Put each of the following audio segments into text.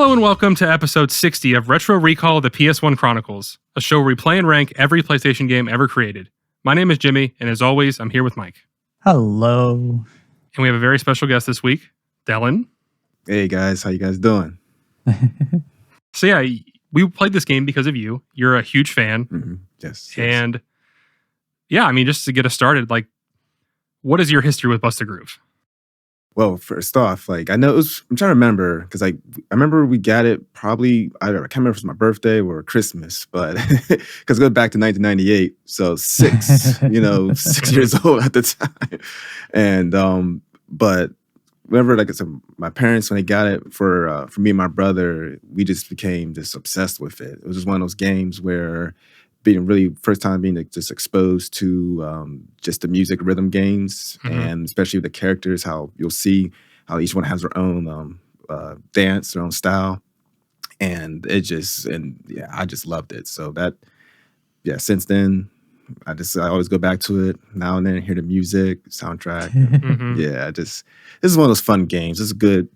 Hello and welcome to episode 60 of Retro Recall: The PS1 Chronicles, a show where we play and rank every PlayStation game ever created. My name is Jimmy, and as always, I'm here with Mike. Hello. And we have a very special guest this week, Dellen. Hey guys, how you guys doing? So yeah, we played this game because of you. You're a huge fan. Mm-hmm. Yes. And yeah, I mean, just to get us started, like, what is your history with Bust a Groove? Well, first off, like I know it was, I'm trying to remember because I remember we got it probably I can't remember if it was my birthday or Christmas, but because it goes back to 1998, so 6 years old at the time, and but whenever like I said, my parents when they got it for me and my brother, we just became just obsessed with it. It was just one of those games where being really first time being just exposed to just the music rhythm games, and especially the characters, how you'll see how each one has their own dance, their own style, and I just loved it. So since then I always go back to it now and then, hear the music, soundtrack. This is one of those fun games. It's a good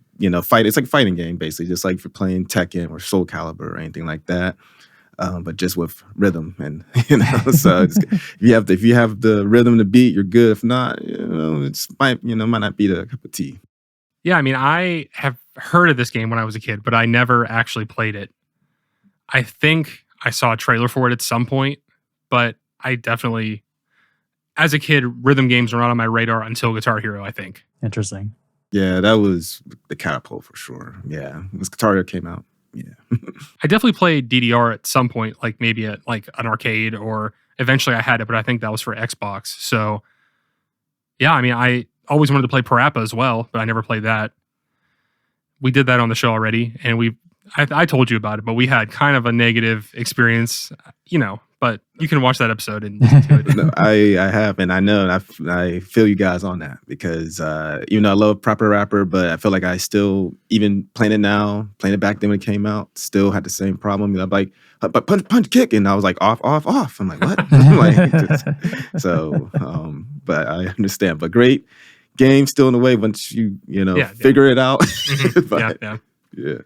fight. It's like a fighting game basically, just like if you're playing Tekken or Soul Calibur or anything like that. But just with rhythm, and so if you have the rhythm to beat, you're good. If not, it might not be the cup of tea. Yeah, I mean, I have heard of this game when I was a kid, but I never actually played it. I think I saw a trailer for it at some point, but I definitely, as a kid, rhythm games were not on my radar until Guitar Hero, I think. Interesting. Yeah, that was the catapult for sure. Yeah, when Guitar Hero came out. Yeah. I definitely played DDR at some point, like maybe at like an arcade, or eventually I had it, but I think that was for Xbox. So yeah, I mean, I always wanted to play Parappa as well, but I never played that. We did that on the show already, and I told you about it, but we had kind of a negative experience, but you can watch that episode and listen to it. No, I have, and I know, and I feel you guys on that because even though I love Proper Rapper, but I feel like I still, even playing it now, playing it back then when it came out, still had the same problem. I'm like, but punch, kick, and I was like off. I'm like, what? But I understand. But great game, still in the way once you figure it out. Yeah.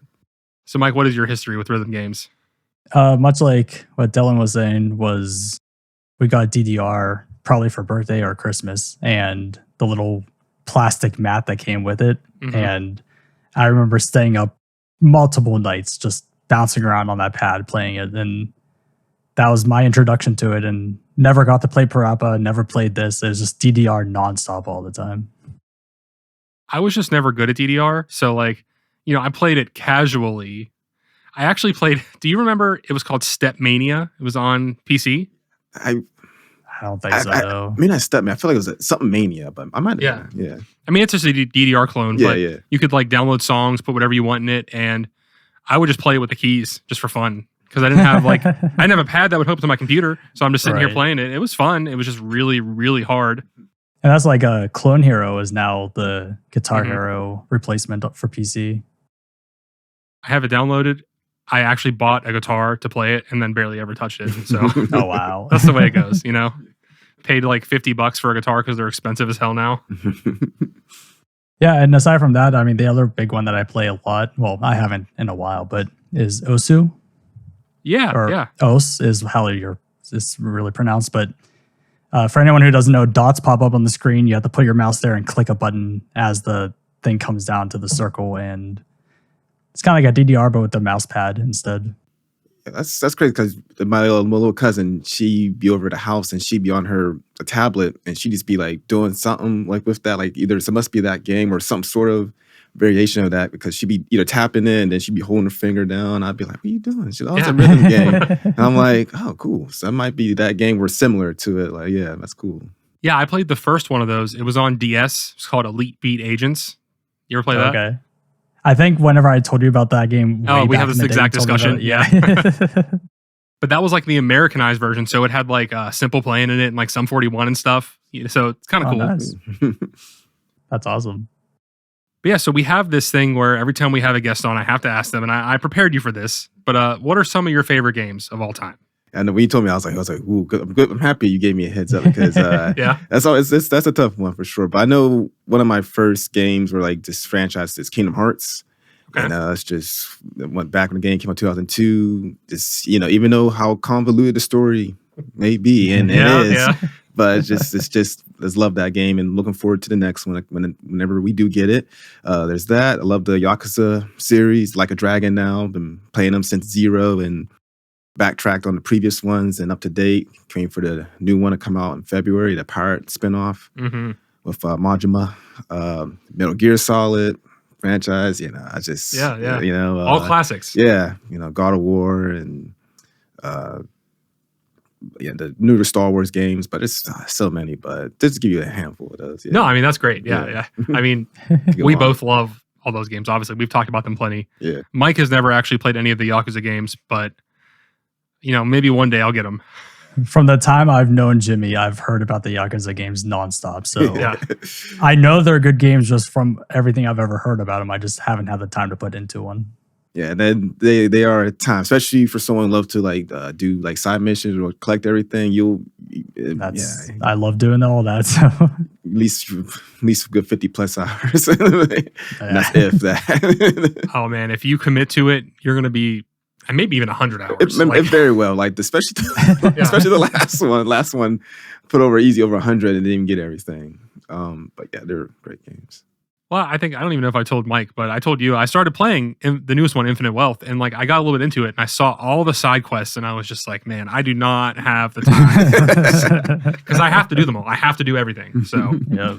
So, Mike, what is your history with rhythm games? Much like what Dellen was saying, we got DDR probably for birthday or Christmas, and the little plastic mat that came with it. And I remember staying up multiple nights just bouncing around on that pad playing it, and that was my introduction to it. And never got to play Parappa, never played this. It was just DDR nonstop all the time. I was just never good at DDR, so I played it casually. I actually played, do you remember, it was called Step Mania? It was on PC. I don't think so. I mean, I feel like it was something Mania, but I might have. Yeah. I mean, it's just a DDR clone, but you could download songs, put whatever you want in it, and I would just play it with the keys just for fun. Because I didn't have I didn't have a pad that would hook up to my computer, so I'm just sitting here playing it. It was fun. It was just really, really hard. And that's like a Clone Hero is now the Guitar Hero replacement for PC. I have it downloaded. I actually bought a guitar to play it and then barely ever touched it. So oh wow. That's the way it goes, Paid like $50 for a guitar because they're expensive as hell now. Yeah, and aside from that, I mean, the other big one that I play a lot, well, I haven't in a while, but is Osu. Yeah. Os is how it's really pronounced, but for anyone who doesn't know, dots pop up on the screen. You have to put your mouse there and click a button as the thing comes down to the circle, and it's kind of like a DDR, but with the mouse pad instead. Yeah, that's crazy because my little cousin, she'd be over at the house and she'd be on her tablet and she'd just be doing something with that, either it must be that game or some sort of variation of that, because she'd be either tapping it and then she'd be holding her finger down. I'd be like, what are you doing? She's like, oh, it's a rhythm game. And I'm like, oh, cool. So that might be that game. We're similar to it. Yeah, that's cool. Yeah, I played the first one of those. It was on DS. It's called Elite Beat Agents. You ever play that? Okay. I think whenever I told you about that game, we have this exact discussion. Yeah. But that was the Americanized version. So it had Simple Playing in it and Sum 41 and stuff. So it's kind of cool. Nice. That's awesome. But yeah, so we have this thing where every time we have a guest on, I have to ask them, and I prepared you for this, but what are some of your favorite games of all time? And when you told me, I was like, ooh, good. I'm good. I'm happy you gave me a heads up because yeah, that's a tough one for sure. But I know one of my first games were just franchises, Kingdom Hearts. Okay. And it's just went back when the game came out 2002. Just even though how convoluted the story may be, and it is, but it's just let's love that game and looking forward to the next one whenever we do get it. There's that. I love the Yakuza series, Like a Dragon. Now been playing them since 0 and backtracked on the previous ones and up to date. Came for the new one to come out in February, the Pirate spinoff with Majima. Metal Gear Solid franchise. I just all classics. Yeah, God of War and the newer Star Wars games, but it's so many. But just to give you a handful of those. Yeah. No, I mean that's great. Yeah. I mean, we both love all those games. Obviously, we've talked about them plenty. Yeah. Mike has never actually played any of the Yakuza games, but maybe one day I'll get them. From the time I've known Jimmy, I've heard about the Yakuza games nonstop. So yeah. I know they're good games just from everything I've ever heard about them. I just haven't had the time to put into one. Yeah, then they are at times, especially for someone who loves to do like side missions or collect everything. I love doing all that. So at least a good 50 plus hours. That's if that. Oh man, if you commit to it, you're gonna be maybe even 100 hours. It very well, especially the last one put over easy over 100 and didn't even get everything. But yeah, they're great games. Well, I don't even know if I told Mike, but I told you I started playing the newest one, Infinite Wealth, and I got a little bit into it, and I saw all the side quests, and I was just like, man, I do not have the time because I have to do them all. I have to do everything. So yeah.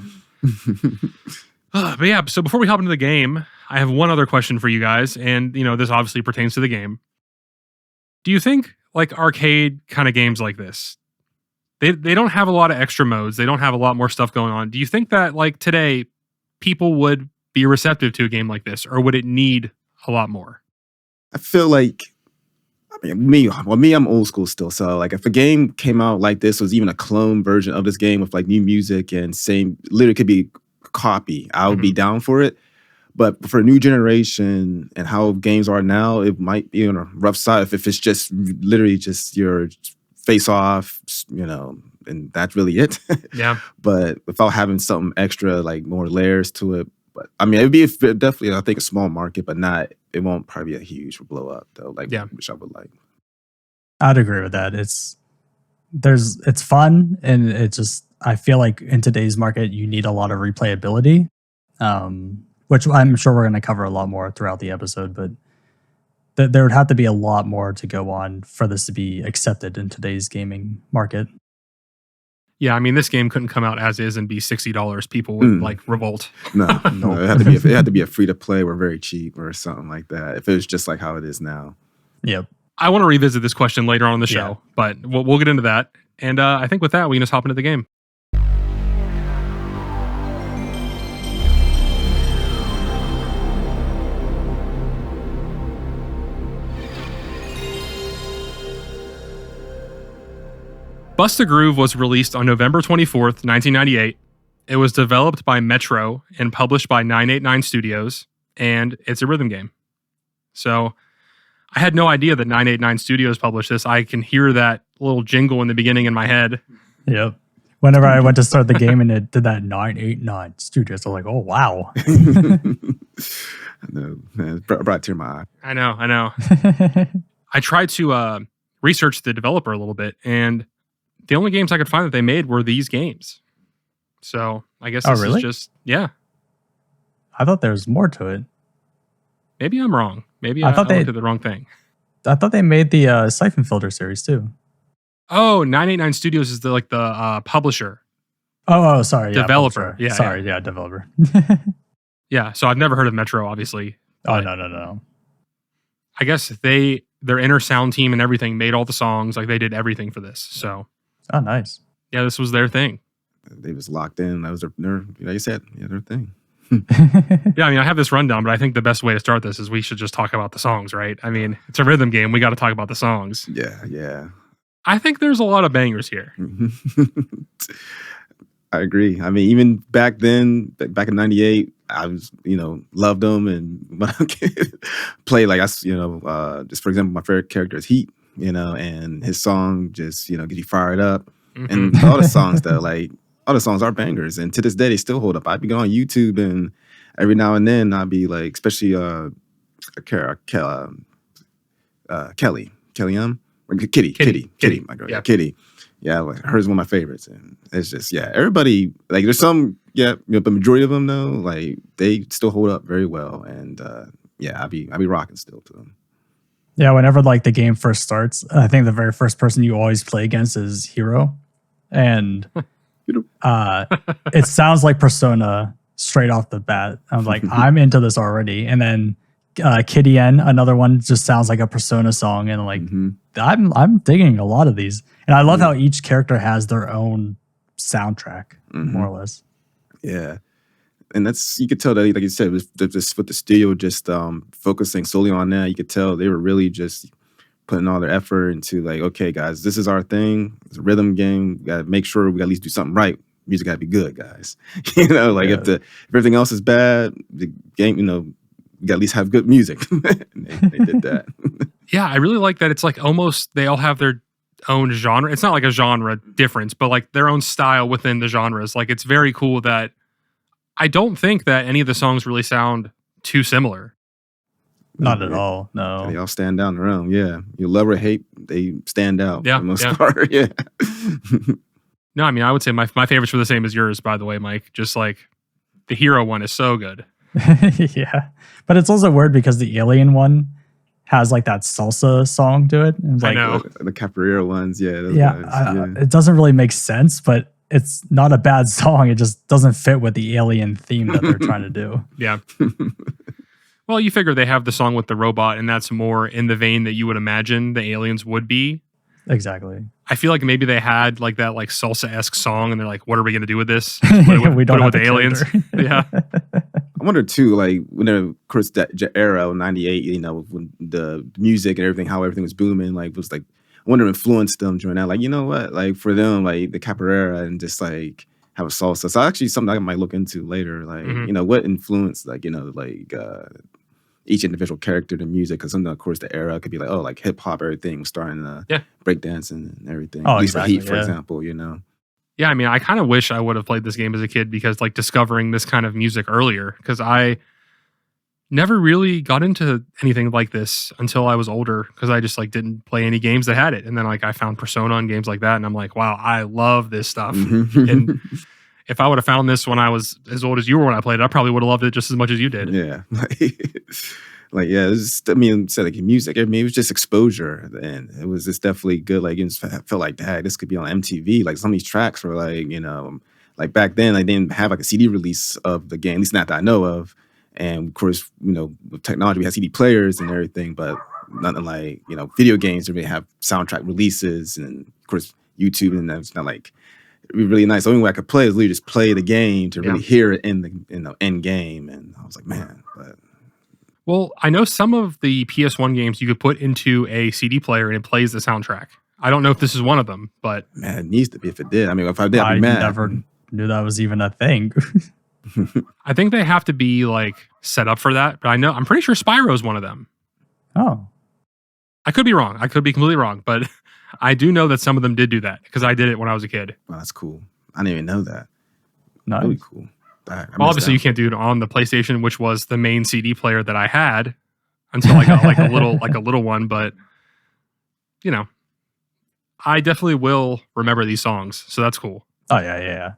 But yeah, so before we hop into the game, I have one other question for you guys, and this obviously pertains to the game. Do you think arcade kind of games like this, they don't have a lot of extra modes, they don't have a lot more stuff going on? Do you think that today people would be receptive to a game like this, or would it need a lot more? I feel me, I'm old school still. So if a game came out like this, was even a clone version of this game with new music and literally could be a copy, I would be down for it. But for a new generation and how games are now, it might be on a rough side if it's just literally just your face off, and that's really it. Yeah. But without having something extra, more layers to it. But it'd be definitely, I think, a small market, but it won't probably be a huge blow up though. Which I would like. I'd agree with that. It's fun, and I feel like in today's market, you need a lot of replayability, which I'm sure we're going to cover a lot more throughout the episode, but there would have to be a lot more to go on for this to be accepted in today's gaming market. Yeah, I mean, this game couldn't come out as is and be $60. People would revolt. No, it had to be a free to play or very cheap or something like that. If it was just how it is now. Yep. I want to revisit this question later on in the show, but we'll get into that. And I think with that, we can just hop into the game. Bust a Groove was released on November 24th, 1998. It was developed by Metro and published by 989 Studios, and it's a rhythm game. So I had no idea that 989 Studios published this. I can hear that little jingle in the beginning in my head. Yep. Whenever I went to start the game and it did that 989 Studios, I was like, oh, wow. I know, man. It brought a tear in my eye. I know. I tried to research the developer a little bit, and the only games I could find that they made were these games. So I guess this is just, yeah. I thought there was more to it. Maybe I'm wrong. Maybe I looked at the wrong thing. I thought they made the Siphon Filter series too. Oh, 989 Studios is the publisher. Oh, sorry. Developer. Yeah, sorry. Yeah, developer. Yeah, so I've never heard of Metro, obviously. Oh, no. I guess their inner sound team and everything made all the songs. They did everything for this. So. Oh, nice. Yeah, this was their thing. They was locked in. That was their like you said, their thing. Yeah, I mean, I have this rundown, but I think the best way to start this is we should just talk about the songs, right? I mean, it's a rhythm game. We got to talk about the songs. Yeah. I think there's a lot of bangers here. I agree. I mean, even back then, back in '98, I was, loved them and play just for example, my favorite character is Heat, and his song just, get you fired up. And all the songs though, all the songs are bangers, and to this day they still hold up. I'd be going on YouTube and every now and then I'd be especially Kelly, Kitty, my girl, Kitty. Yeah, like, hers one of my favorites, and it's just everybody like there's some but the majority of them though like they still hold up very well, and I'll be rocking still to them. Yeah, whenever like the game first starts, I think the very first person you always play against is Hero, and it sounds like Persona straight off the bat. I'm like, I'm into this already, and then Kitty N, another one, just sounds like a Persona song, and like I'm digging a lot of these, and I love how each character has their own soundtrack, more or less. Yeah, and that's you could tell that, like you said, with the studio just focusing solely on that, you could tell they were really just putting all their effort into like, okay, guys, this is our thing. It's a rhythm game. We gotta make sure we gotta at least do something right. Music gotta be good, guys. If everything else is bad, the game, we gotta at least have good music. they did that. Yeah, I really like that. It's like almost they all have their own genre. It's not like a genre difference, but like their own style within the genres. Like it's very cool that I don't think that any of the songs really sound too similar. Not at all. No, they all stand out on their own. Yeah, you love or hate, they stand out. Yeah, for the most part. Yeah. No, I mean I would say my favorites were the same as yours. By the way, Mike, just like the Hero one is so good. Yeah, but it's also weird because the Alien one has like that salsa song to it. And I like, know the capoeira ones. It doesn't really make sense, but it's not a bad song. It just doesn't fit with the alien theme that they're trying to do. Yeah. Well, you figure they have the song with the robot, and that's more in the vein that you would imagine the aliens would be. Exactly. I feel like maybe they had like that like salsa-esque song, and they're like, "What are we going to do with this? We don't have with the aliens." Yeah. I wonder too, like when of course that era of '98, when the music and everything, how everything was booming, like was like I wonder if influenced them during that. Like, you know what? Like for them, like the capoeira and just like have a salsa. So actually something I might look into later. Like, what influenced like, each individual character, the music, because of course the era could be like, oh, like hip hop, everything was starting to breakdancing and everything. Oh, at least exactly, Heat, for example, Yeah, I mean, I kind of wish I would have played this game as a kid because like discovering this kind of music earlier, because I never really got into anything like this until I was older because I just like didn't play any games that had it. And then like I found Persona and games like that, and I'm like, wow, I love this stuff. And if I would have found this when I was as old as you were when I played it, I probably would have loved it just as much as you did. Yeah. Said like music. I mean, it was just exposure, and it was just definitely good. Like, it felt like, dang, this could be on MTV. Like, some of these tracks were like, like back then, I didn't have like a CD release of the game, at least not that I know of. And of course, with technology, we had CD players and everything, but nothing like video games. They have soundtrack releases, and of course, YouTube, and that's not like. It'd be really nice. The only way I could play is literally just play the game to really hear it in the end game. And I was like, man, but. Well, I know some of the PS1 games you could put into a CD player and it plays the soundtrack. I don't know if this is one of them, but man, it needs to be if it did. I mean, if I did, I'd be mad. I never knew that was even a thing. I think they have to be like set up for that, but I'm pretty sure Spyro's one of them. Oh. I could be wrong. I could be completely wrong, but I do know that some of them did do that because I did it when I was a kid. Well, that's cool. I didn't even know that. Nice. Really cool. Well, obviously, you can't do it on the PlayStation, which was the main CD player that I had until I got like a little one. But I definitely will remember these songs, so that's cool. Oh yeah.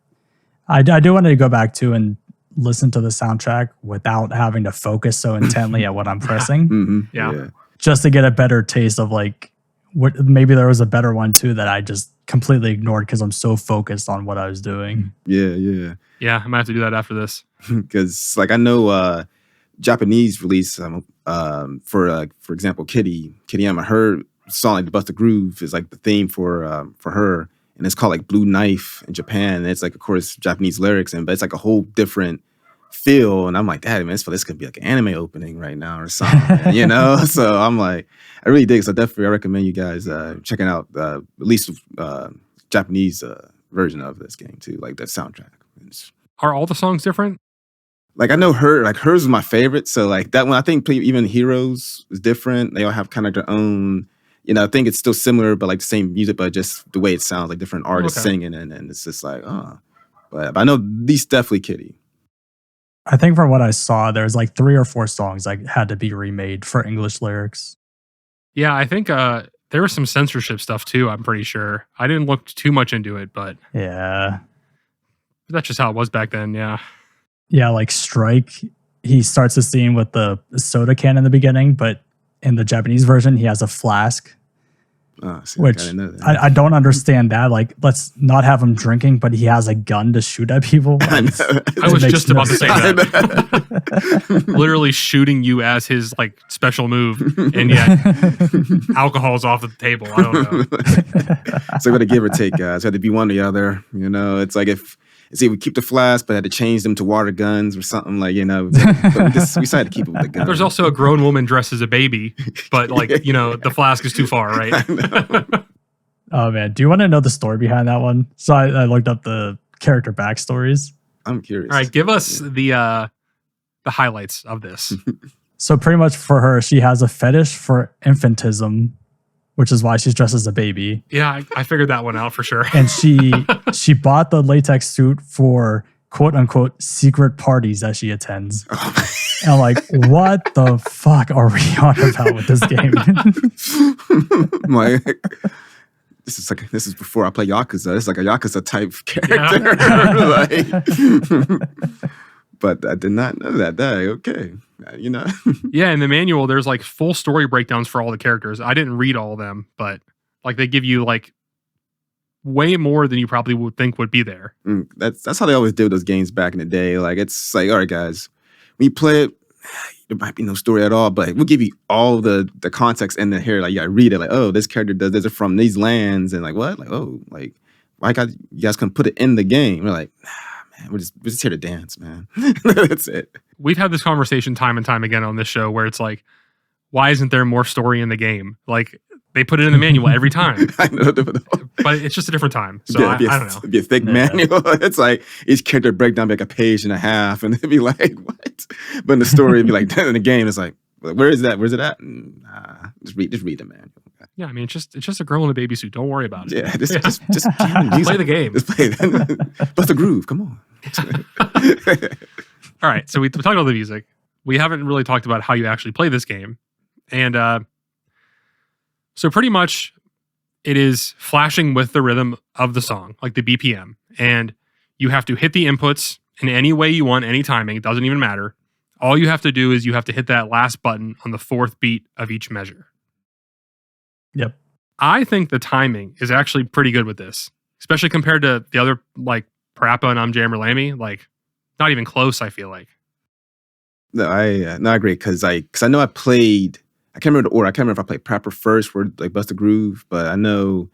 I do want to go back to and listen to the soundtrack without having to focus so intently at what I'm pressing. Yeah, just to get a better taste of like what maybe there was a better one too that I just completely ignored because I'm so focused on what I was doing. Yeah. Yeah, I might have to do that after this. Because like I know Japanese release for example Kitty M, her song like the Busta Groove is like the theme for her, and it's called like Blue Knife in Japan, and it's like of course Japanese lyrics, but it's like a whole different feel, and I'm like, damn, man, this could be like an anime opening right now or something, So I'm like, I really dig. So definitely I recommend you guys checking out at least Japanese version of this game too, like that soundtrack. Are all the songs different? Like I know hers was my favorite. So like that one, I think even Heroes is different. They all have kind of their own, I think it's still similar, but like the same music, but just the way it sounds, like different artists singing, and it's just like, but I know these definitely Kitty. I think from what I saw, there's like 3 or 4 songs like had to be remade for English lyrics. Yeah, I think there was some censorship stuff too, I'm pretty sure. I didn't look too much into it, but Yeah. that's just how it was back then, yeah. Yeah, like Strike, he starts the scene with the soda can in the beginning, but in the Japanese version, he has a flask. Oh, see, Which I don't understand that. Like, let's not have him drinking, but he has a gun to shoot at people. I was just about to say that. Literally shooting you as his like special move, and yet alcohol's off the table. I don't know. So we got to give or take, guys. We had to be one or the other. You know, it's like if we keep the flask, but had to change them to water guns or something like, you know. But we decided to keep it with the gun. There's also a grown woman dressed as a baby, but like, you know, the flask is too far, right? Oh man, do you want to know the story behind that one? So I looked up the character backstories. I'm curious. All right, give us the highlights of this. So pretty much for her, she has a fetish for infantism, which is why she's dressed as a baby. Yeah, I figured that one out for sure. And she bought the latex suit for quote unquote secret parties that she attends. And I'm like, what the fuck are we on about with this game? This is before I play Yakuza. It's like a Yakuza type character. Yeah. But I did not know that. Okay. You know. Yeah, in the manual, there's like full story breakdowns for all the characters. I didn't read all of them, but like they give you like way more than you probably would think would be there. That's how they always did those games back in the day. Like it's like, all right, guys, when you play it, there might be no story at all, but we'll give you all the context in the here. Like you gotta read it. Like, oh, this character does this from these lands, and like what? Like, oh, like why you guys can put it in the game? We're like, nah, man, we're just here to dance, man. That's it. We've had this conversation time and time again on this show where it's like, why isn't there more story in the game? Like they put it in the manual every time. I know, but it's just a different time. So I don't know. It'd be a thick manual. It's like each character break down like a page and a half, and it'd be like, what? But in the story, it'd be like in the game, it's like, where is that? Where's it at? Just read the manual. Yeah, I mean, it's just a girl in a baby suit. Don't worry about it. Yeah, just play the game. Just play it. Bust the groove. Come on. All right, so we talked about the music. We haven't really talked about how you actually play this game. And so pretty much it is flashing with the rhythm of the song, like the BPM. And you have to hit the inputs in any way you want, any timing. It doesn't even matter. All you have to do is you have to hit that last button on the 4th beat of each measure. Yep. I think the timing is actually pretty good with this, especially compared to the other like Parappa and Jammer Lammy. Like, not even close, I feel like. No, I agree because I know I played. I can't remember the order. I can't remember if I played Parappa first, where like Bust the Groove, but I know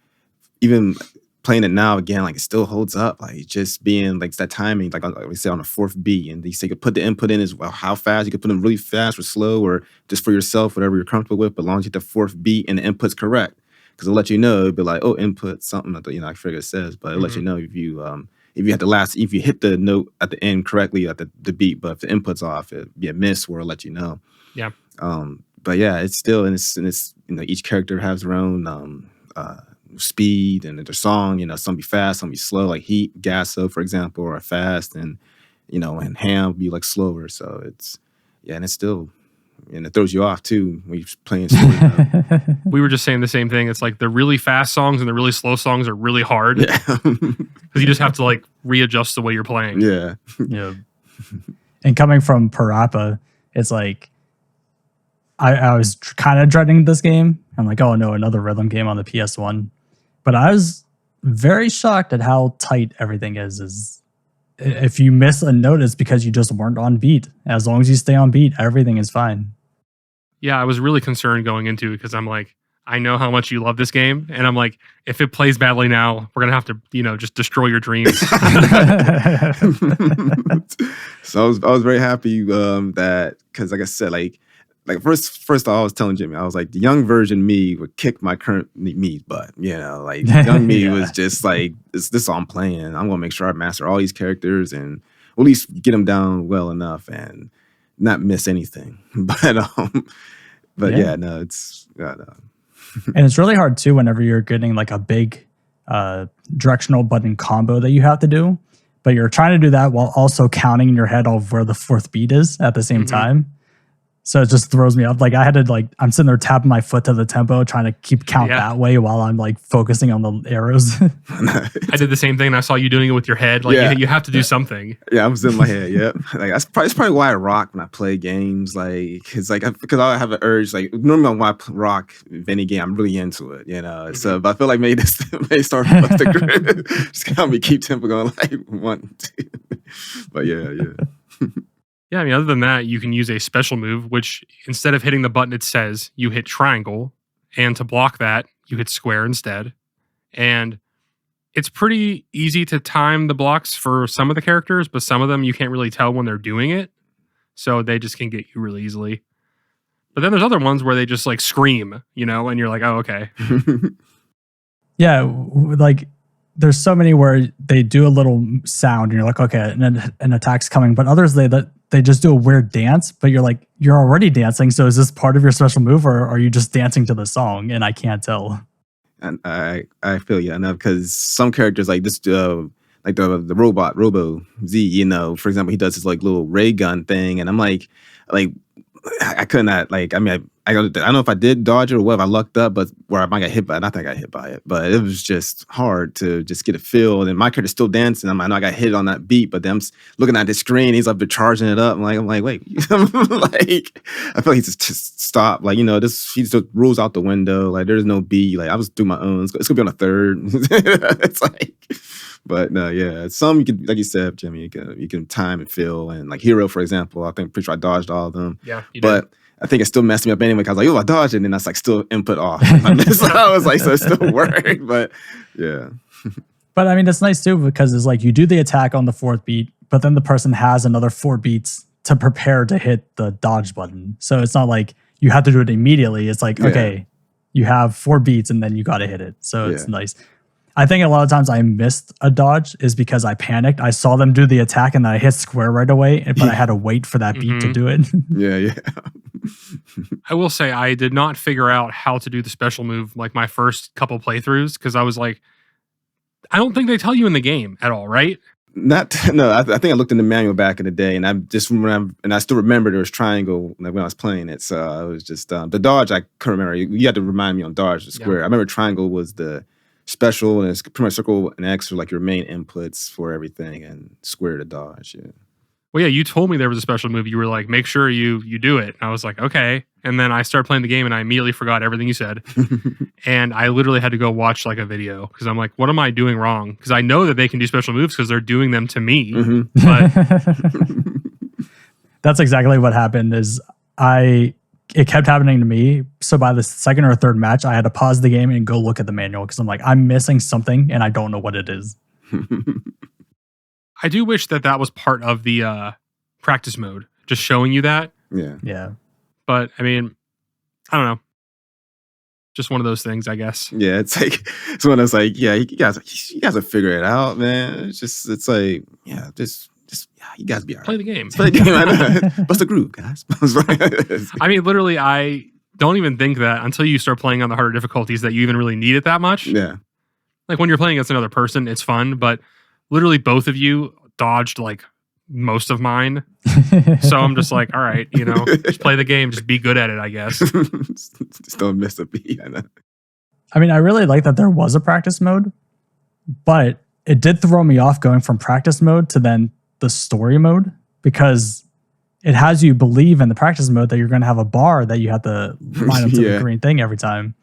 even playing it now again, like it still holds up. Like just being like that timing, like we say on the 4th beat, and you say you could put the input in as well. How fast you could put them really fast or slow, or just for yourself, whatever you're comfortable with. But as long as you hit the 4th beat and the input's correct, because it'll let you know. It'll be like, oh, input something. I forget it says, but it'll let you know if you hit the note at the end correctly at the beat, but if the input's off, it'd be a miss where it'll let you know. Yeah. But yeah, it's still and it's each character has their own speed and their song. Some be fast, some be slow, like Heat, Gasso, for example, or fast, and and Ham be like slower. So and it's still. And it throws you off too when you're playing story mode. We were just saying the same thing. It's like the really fast songs and the really slow songs are really hard. Yeah. Because you just have to like readjust the way you're playing. Yeah. Yeah. And coming from Parappa, it's like I was kind of dreading this game. I'm like, oh no, another rhythm game on the PS1. But I was very shocked at how tight everything is. If you miss a note, it's because you just weren't on beat. As long as you stay on beat, everything is fine. Yeah, I was really concerned going into it because I'm like, I know how much you love this game. And I'm like, if it plays badly now, we're going to have to, just destroy your dreams. So I was very happy that, because like I said, like first I was telling Jimmy, I was like, the young version me would kick my current me's butt. Like young me was just like, this is all I'm playing. I'm gonna make sure I master all these characters and at least get them down well enough and not miss anything. But yeah, no, it's and it's really hard too whenever you're getting like a big directional button combo that you have to do, but you're trying to do that while also counting in your head of where the fourth beat is at the same time. So it just throws me off. Like I had to I'm sitting there tapping my foot to the tempo, trying to keep count that way while I'm like focusing on the arrows. I did the same thing, and I saw you doing it with your head. Like you have to do something. Yeah, I was in my head. Yeah, like that's probably why I rock when I play games. Like it's like because I have an urge. Like normally when I rock any game, I'm really into it. You know. So, but I feel like maybe this may start with the grip. Just help me keep tempo going. Like 1, 2. But yeah. Yeah, I mean, other than that, you can use a special move, which instead of hitting the button it says, you hit triangle. And to block that, you hit square instead. And it's pretty easy to time the blocks for some of the characters, but some of them you can't really tell when they're doing it. So they just can get you really easily. But then there's other ones where they just like scream, you know, and you're like, oh, okay. Yeah, like there's so many where they do a little sound and you're like, okay, an attack's coming. But others, they just do a weird dance, but you're like, you're already dancing. So is this part of your special move or are you just dancing to the song? And I can't tell. And I feel you enough because some characters like this, like the robot Robo Z, you know, for example, he does this like little ray gun thing, and I'm like I could not like. I mean, I don't know if I did dodge it or what. If I lucked up, but where I might get hit by it. I think I got hit by it, but it was just hard to just get a feel. And my character's still dancing. I know I got hit on that beat, but then I'm looking at the screen. He's up there charging it up. I'm like, wait, like I feel like he's just stopped. Like he just rules out the window. Like there's no beat. Like I was doing my own. It's gonna be on a third. It's like. But no, yeah, some you can, like you said, Jimmy, you can time and feel, and like Hero, for example, I think pretty sure I dodged all of them. Yeah, you but did. I think it still messed me up anyway. Cause I was like, oh, I dodged it, and then that's like still input off. So I was like, so it still worked, but yeah. But I mean, it's nice too because it's like you do the attack on the fourth beat, but then the person has another 4 beats to prepare to hit the dodge button. So it's not like you have to do it immediately. It's like, okay, you have 4 beats and then you got to hit it. So it's nice. I think a lot of times I missed a dodge is because I panicked. I saw them do the attack and then I hit square right away, but I had to wait for that beat to do it. Yeah. I will say I did not figure out how to do the special move like my first couple playthroughs because I was like, I don't think they tell you in the game at all, right? I think I looked in the manual back in the day, and I still remember there was triangle like when I was playing it. So I was just the dodge. I couldn't remember. You had to remind me on dodge the square. I remember triangle was the special, and it's pretty much circle and X are like your main inputs for everything, and square to dodge. Yeah. Well, yeah, you told me there was a special move. You were like, make sure you do it. And I was like, okay. And then I started playing the game and I immediately forgot everything you said. And I literally had to go watch like a video because I'm like, what am I doing wrong? Because I know that they can do special moves because they're doing them to me. But that's exactly what happened is it kept happening to me. So by the second or third match, I had to pause the game and go look at the manual because I'm like, I'm missing something and I don't know what it is. I do wish that was part of the practice mode, just showing you that. Yeah. But I mean, I don't know. Just one of those things, I guess. Yeah, it's one of those like, yeah, you guys will figure it out, man. It's like, yeah, just you guys be all right. Play the game. Play the game. I know. What's the groove, guys? I mean, literally, I don't even think that until you start playing on the harder difficulties that you even really need it that much. Yeah. Like when you're playing against another person, it's fun, but literally both of you dodged like most of mine. So I'm just like, all right, just play the game, just be good at it, I guess. Just don't miss a beat. I know. I mean, I really like that there was a practice mode, but it did throw me off going from practice mode to then the story mode because it has you believe in the practice mode that you're going to have a bar that you have to line up to the green thing every time.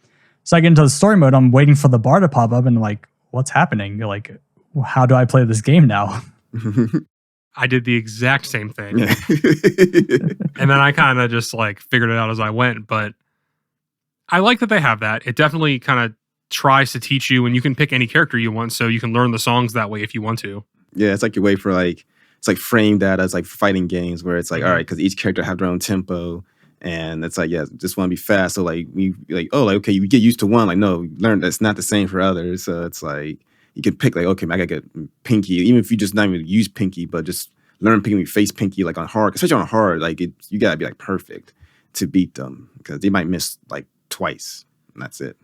So I get into the story mode, I'm waiting for the bar to pop up and like, what's happening? You're like, how do I play this game now? I did the exact same thing. And then I kind of just like figured it out as I went. But I like that they have that. It definitely kind of tries to teach you, and you can pick any character you want, so you can learn the songs that way if you want to. Yeah, it's like your way for like, it's like framed that as like fighting games where it's like, all right, because each character have their own tempo. And it's like, yeah, just want to be fast. So like, okay, you get used to one. Like, no, learn that's not the same for others. So it's like, you can pick like, okay, I gotta get pinky, even if you just not even use pinky, but just learn pinky, face pinky, like on hard, especially on hard, like you gotta be like perfect to beat them because they might miss like twice and that's it.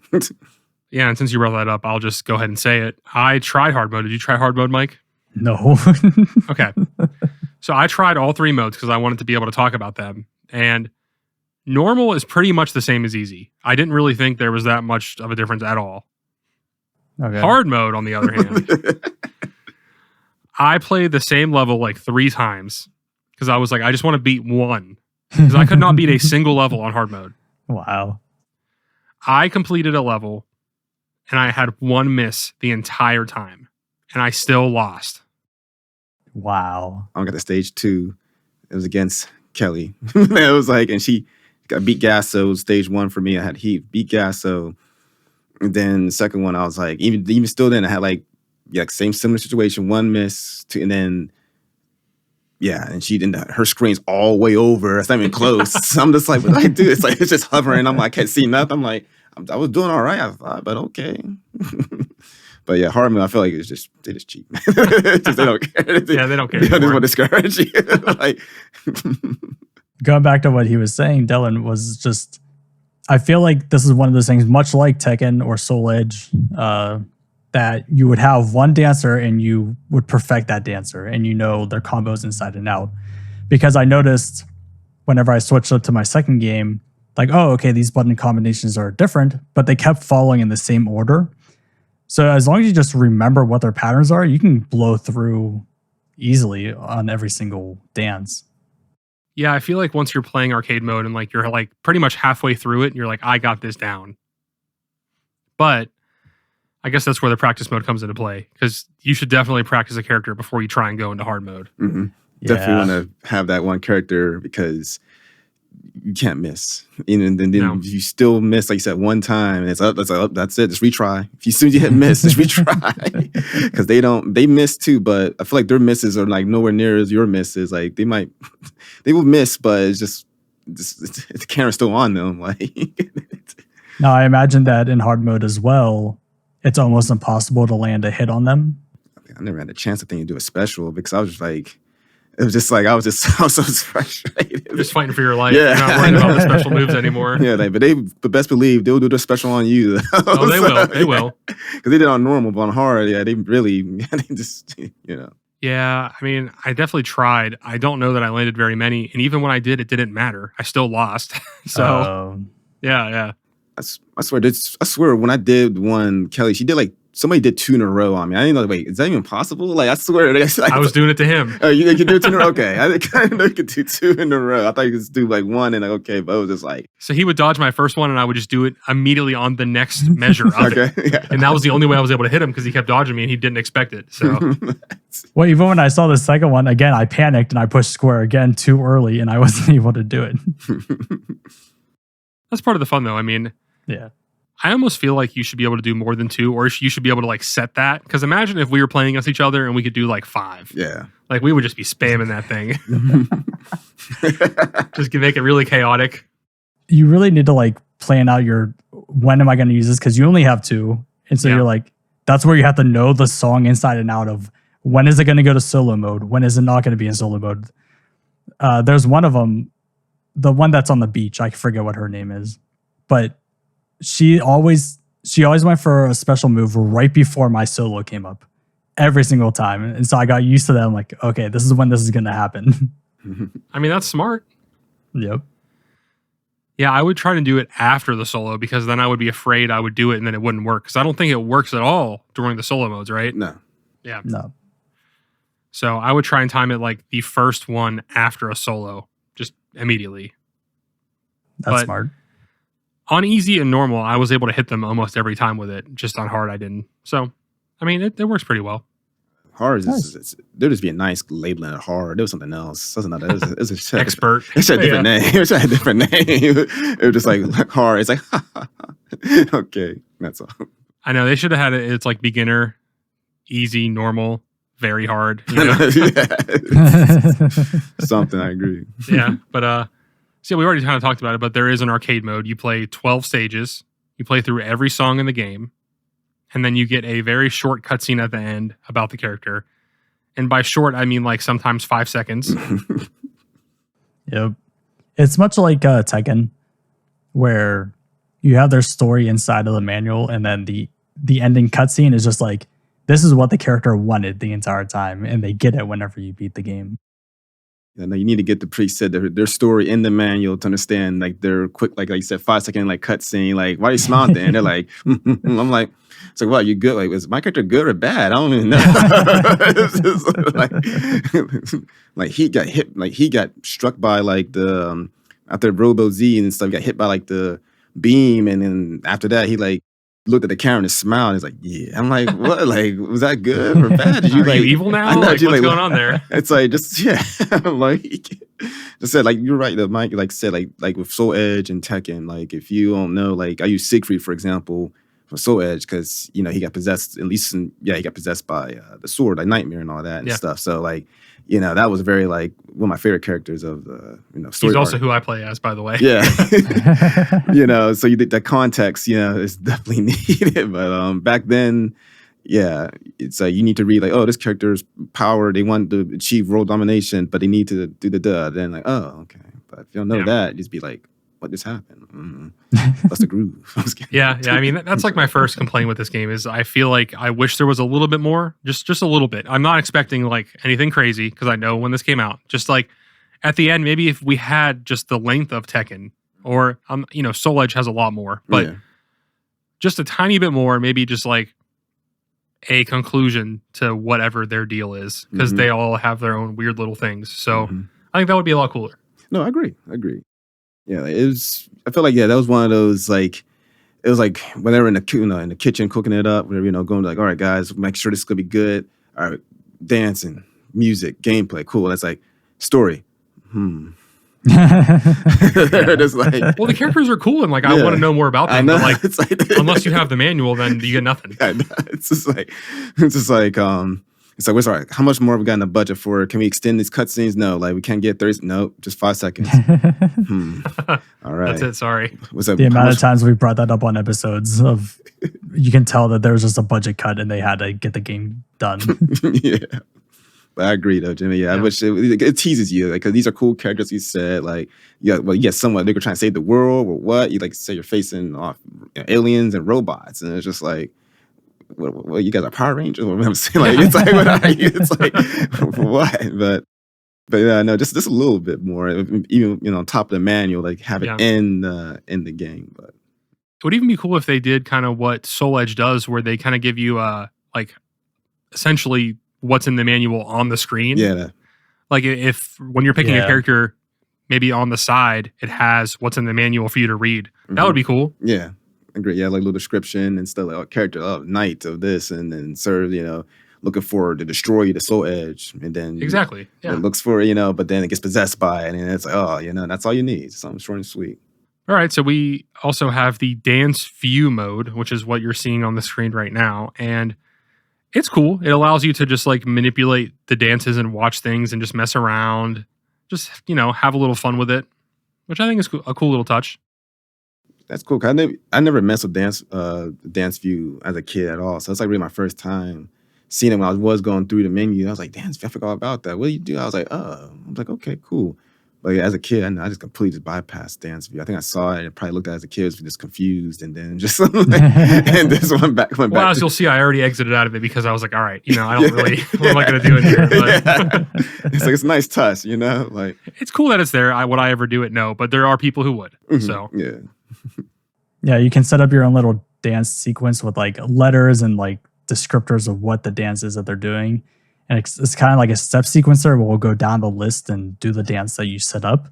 Yeah, and since you brought that up, I'll just go ahead and say it. I tried hard mode. Did you try hard mode, Mike? No. Okay. So I tried all 3 modes because I wanted to be able to talk about them. And normal is pretty much the same as easy. I didn't really think there was that much of a difference at all. Okay. Hard mode, on the other hand, I played the same level like 3 times because I was like, I just want to beat one because I could not beat a single level on hard mode. Wow. I completed a level and I had 1 miss the entire time and I still lost. Wow. I got to stage 2. It was against Kelly. It was like, and she got beat Gasso. Stage 1 for me. I had Heat, beat Gasso. And then the second one, I was like, even still then, I had like same similar situation, 1 miss, and then and she didn't. Her screen's all way over. It's not even close. So I'm just like, what do I do? It's like it's just hovering. I'm like, I can't see nothing. I'm like, I was doing all right, I thought, but okay. But yeah, hard mode, I feel like it's just they just cheat. They don't care. They don't care. They just want to discourage you. Like Going back to what he was saying, Dellen, was just, I feel like this is one of those things, much like Tekken or Soul Edge, that you would have one dancer and you would perfect that dancer and you know their combos inside and out. Because I noticed whenever I switched up to my second game, like, oh, okay, these button combinations are different, but they kept following in the same order. So as long as you just remember what their patterns are, you can blow through easily on every single dance. Yeah, I feel like once you're playing arcade mode and like you're like pretty much halfway through it, and you're like, I got this down. But I guess that's where the practice mode comes into play because you should definitely practice a character before you try and go into hard mode. mm-hmm. Yeah. Definitely want to have that one character because you can't miss. And then you still miss, like you said, one time, and that's it. Just retry. If you soon as you hit miss, just retry. Because they miss too, but I feel like their misses are like nowhere near as your misses. Like they will miss, but it's just the camera's still on them. Like now I imagine that in hard mode as well, it's almost impossible to land a hit on them. I never had a chance to do a special because I was just like, it was just like I was so frustrated. Just fighting for your life. Yeah. You're not worrying about the special moves anymore. Yeah, but best believe they'll do the special on you. Oh, they will. They will. Because they did it on normal, but on hard, they really, they just, Yeah, I mean, I definitely tried. I don't know that I landed very many, and even when I did, it didn't matter. I still lost. So, yeah. I swear, when I did one, Kelly, she did like somebody did 2 in a row on me. I didn't know. Wait, is that even possible? Like, I swear, I was doing it to him. Oh, you could do 2 in a row? Okay, I didn't know you could do 2 in a row. I thought you could just do like 1 and like okay, but it was just like. So he would dodge my first one, and I would just do it immediately on the next measure of it. Yeah. And that was the only way I was able to hit him because he kept dodging me, and he didn't expect it. So, well, even when I saw the second one again, I panicked and I pushed square again too early, and I wasn't able to do it. That's part of the fun, though. I mean, yeah. I almost feel like you should be able to do more than 2, or you should be able to like set that. Because imagine if we were playing against each other and we could do like 5. Yeah. Like we would just be spamming that thing. Just make it really chaotic. You really need to like plan out when am I going to use this? Because you only have 2. And so you're like, that's where you have to know the song inside and out of when is it going to go to solo mode? When is it not going to be in solo mode? There's one of them, the one that's on the beach. I forget what her name is, but she always went for a special move right before my solo came up every single time. And so I got used to that. I'm like, okay, this is when this is going to happen. I mean, that's smart. Yep. Yeah, I would try to do it after the solo because then I would be afraid I would do it and then it wouldn't work. Because I don't think it works at all during the solo modes, right? No. Yeah. No. So I would try and time it like the first one after a solo, just immediately. That's smart. On easy and normal, I was able to hit them almost every time with it. Just on hard, I didn't. So, I mean, it works pretty well. Hard is there just be a nice labeling of hard. There was something else. It was a Expert. It's a different name. It's a different name. It was just like hard. It's like okay, that's all. I know they should have had it. It's like beginner, easy, normal, very hard. You know? Something I agree. Yeah, but so we already kind of talked about it, but there is an arcade mode. You play 12 stages. You play through every song in the game. And then you get a very short cutscene at the end about the character. And by short, I mean like sometimes 5 seconds. Yep. It's much like Tekken, where you have their story inside of the manual, and then the ending cutscene is just like this is what the character wanted the entire time, and they get it whenever you beat the game. No, you need to get the preset, their story in the manual to understand like their quick, like you said, 5 second like cutscene. Like, why are you smiling then? They're like, I'm like, it's like, wow, you good? Like, is my character good or bad? I don't even know. It's just like he got hit, like he got struck by like the after Robo Z and stuff, got hit by like the beam, and then after that he like looked at the camera and smiled. He's like, yeah. I'm like, what? Like, was that good or bad? Did you Are like you evil now? I know, Like, you, what's like, going on there? It's like just yeah. I'm like, just said like you're right. The Mike like said like with Soul Edge and Tekken, like if you don't know, like I use Siegfried for example for Soul Edge because you know he got possessed he got possessed by the sword like Nightmare and all that and stuff. So like you know that was very like one of my favorite characters of the story. He's also who I play as, by the way. Yeah, you know, so you the context, you know, is definitely needed. But back then, yeah, it's you need to read like, oh, this character's power. They want to achieve world domination, but they need to do the duh. Then like, oh, okay. But if you don't know that, just be like, what just happened? That's the groove. Yeah. I mean, that's like my first complaint with this game is I feel like I wish there was a little bit more, just a little bit. I'm not expecting like anything crazy because I know when this came out. Just like at the end, maybe if we had just the length of Tekken, or you know, Soul Edge has a lot more, but just a tiny bit more. Maybe just like a conclusion to whatever their deal is, because they all have their own weird little things. So I think that would be a lot cooler. No, I agree. Yeah, it was. I feel like that was one of those like it was like when they were in the kitchen cooking it up, whatever, going like, all right, guys, make sure this is gonna be good. All right, dancing, music, gameplay, cool. That's like story. Just like, well, the characters are cool and like I want to know more about them. But like, it's like unless you have the manual, then you get nothing. It's just like what's all right? How much more have we got in the budget for? Can we extend these cutscenes? No, like we can't get 30. No, just 5 seconds. All right, that's it. Sorry. What's up? The amount of times we brought that up on episodes of, you can tell that there was just a budget cut and they had to get the game done. Yeah. But I agree though, Jimmy. Yeah, I wish it teases you because these are cool characters. You said like, you get someone they're trying to save the world or what? You like say you're facing off aliens and robots, and it's just like, well, you guys are Power Rangers. What I'm saying, like, it's like, what are you? It's like, what? But yeah, no, just a little bit more. Even on top of the manual, like have it in the game. But it would even be cool if they did kind of what Soul Edge does, where they kind of give you like essentially what's in the manual on the screen. Yeah. Like if when you're picking a character, maybe on the side, it has what's in the manual for you to read. That would be cool. Yeah. Agree. Yeah. Like little description and stuff like character knight of this and then serve, looking for to destroy the Soul Edge. And then exactly. Yeah. It looks for, but then it gets possessed by it. And it's like, oh, that's all you need. Something short and sweet. All right. So we also have the dance view mode, which is what you're seeing on the screen right now. And it's cool. It allows you to just like manipulate the dances and watch things and just mess around. Just, have a little fun with it, which I think is a cool little touch. That's cool. I never messed with dance view as a kid at all. So it's like really my first time seeing it when I was going through the menu. I was like, dance view, I forgot about that. What do you do? I was like, okay, cool. But as a kid, I just completely bypassed dance view. I think I saw it and probably looked at it as a kid, was just confused, and then just and this went back. Well, as you'll see, I already exited out of it because I was like, all right, I don't really, what am I going to do in here? But it's like, it's a nice touch, like it's cool that it's there. Would I ever do it? No, but there are people who would. So yeah. Yeah, you can set up your own little dance sequence with like letters and like descriptors of what the dance is that they're doing. And it's kind of like a step sequencer where we'll go down the list and do the dance that you set up.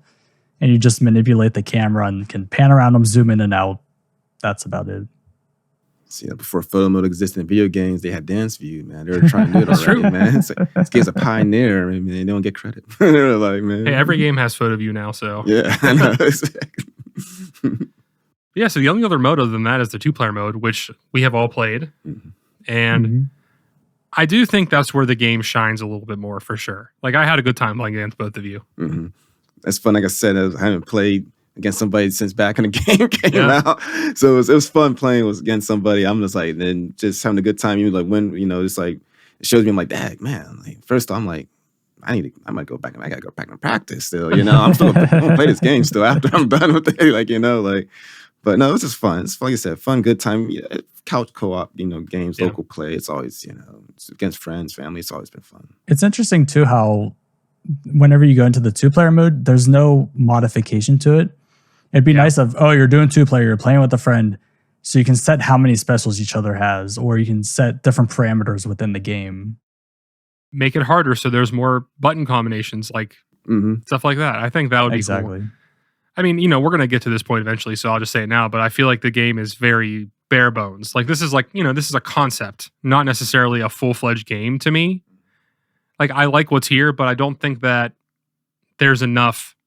And you just manipulate the camera and can pan around them, zoom in and out. That's about it. See, before photo mode existed in video games, they had dance view, man. They were trying to do it already, man. It's like, this game's a pioneer. I mean, they don't get credit. They're like, man. Hey, every game has photo view now, so. Yeah, I know. Yeah, so the only other mode other than that is the 2-player mode, which we have all played. And I do think that's where the game shines a little bit more for sure. Like I had a good time playing against both of you. That's fun. Like I said, I haven't played against somebody since back when the game came out. So it was fun playing against somebody. I'm just like, then just having a good time. You like when, just like, it shows me, I'm like, dang, man. Like, first I'm like, I might go back and I gotta go back and practice still, I'm still gonna play this game still after I'm done with it. Like, But no, it's just fun. It's like I said, fun, good time. Yeah, couch co-op, games, Yeah. local play. It's always, it's against friends, family. It's always been fun. It's interesting too how whenever you go into the 2-player mode, there's no modification to it. It'd be nice if, you're doing 2-player, you're playing with a friend, so you can set how many specials each other has, or you can set different parameters within the game. Make it harder so there's more button combinations, like stuff like that. I think that would be cool. I mean, we're going to get to this point eventually, so I'll just say it now, but I feel like the game is very bare bones. Like, this is like, this is a concept, not necessarily a full-fledged game to me. Like, I like what's here, but I don't think that there's enough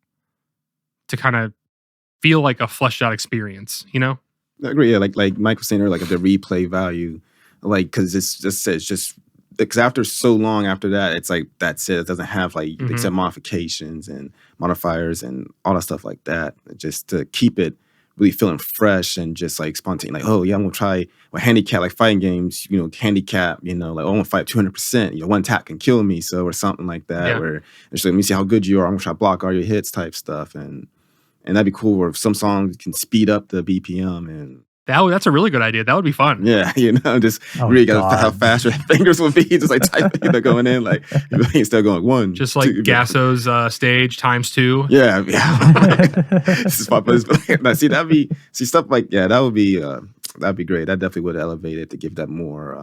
to kind of feel like a fleshed out experience, I agree. Yeah, like Mike was saying earlier, like the replay value, like, because it's just because after so long after that, it's like that's it. It doesn't have like except modifications and modifiers and all that stuff like that. Just to keep it really feeling fresh and just like spontaneous. Like, oh yeah, I'm gonna try a handicap, like fighting games. Handicap. Like, I want to fight 200%. One tap can kill me, so or something like that. Yeah. Where it's like, let me see how good you are. I'm gonna try to block all your hits, type stuff. And that'd be cool. Where some songs can speed up the BPM and. That's a really good idea. That would be fun. Yeah, just really got how fast your fingers will be, just like typing, going in, like instead of going one. Just like Gasso's stage times 2. Yeah. This is popular. See stuff like that'd be great. That definitely would elevate it to give that more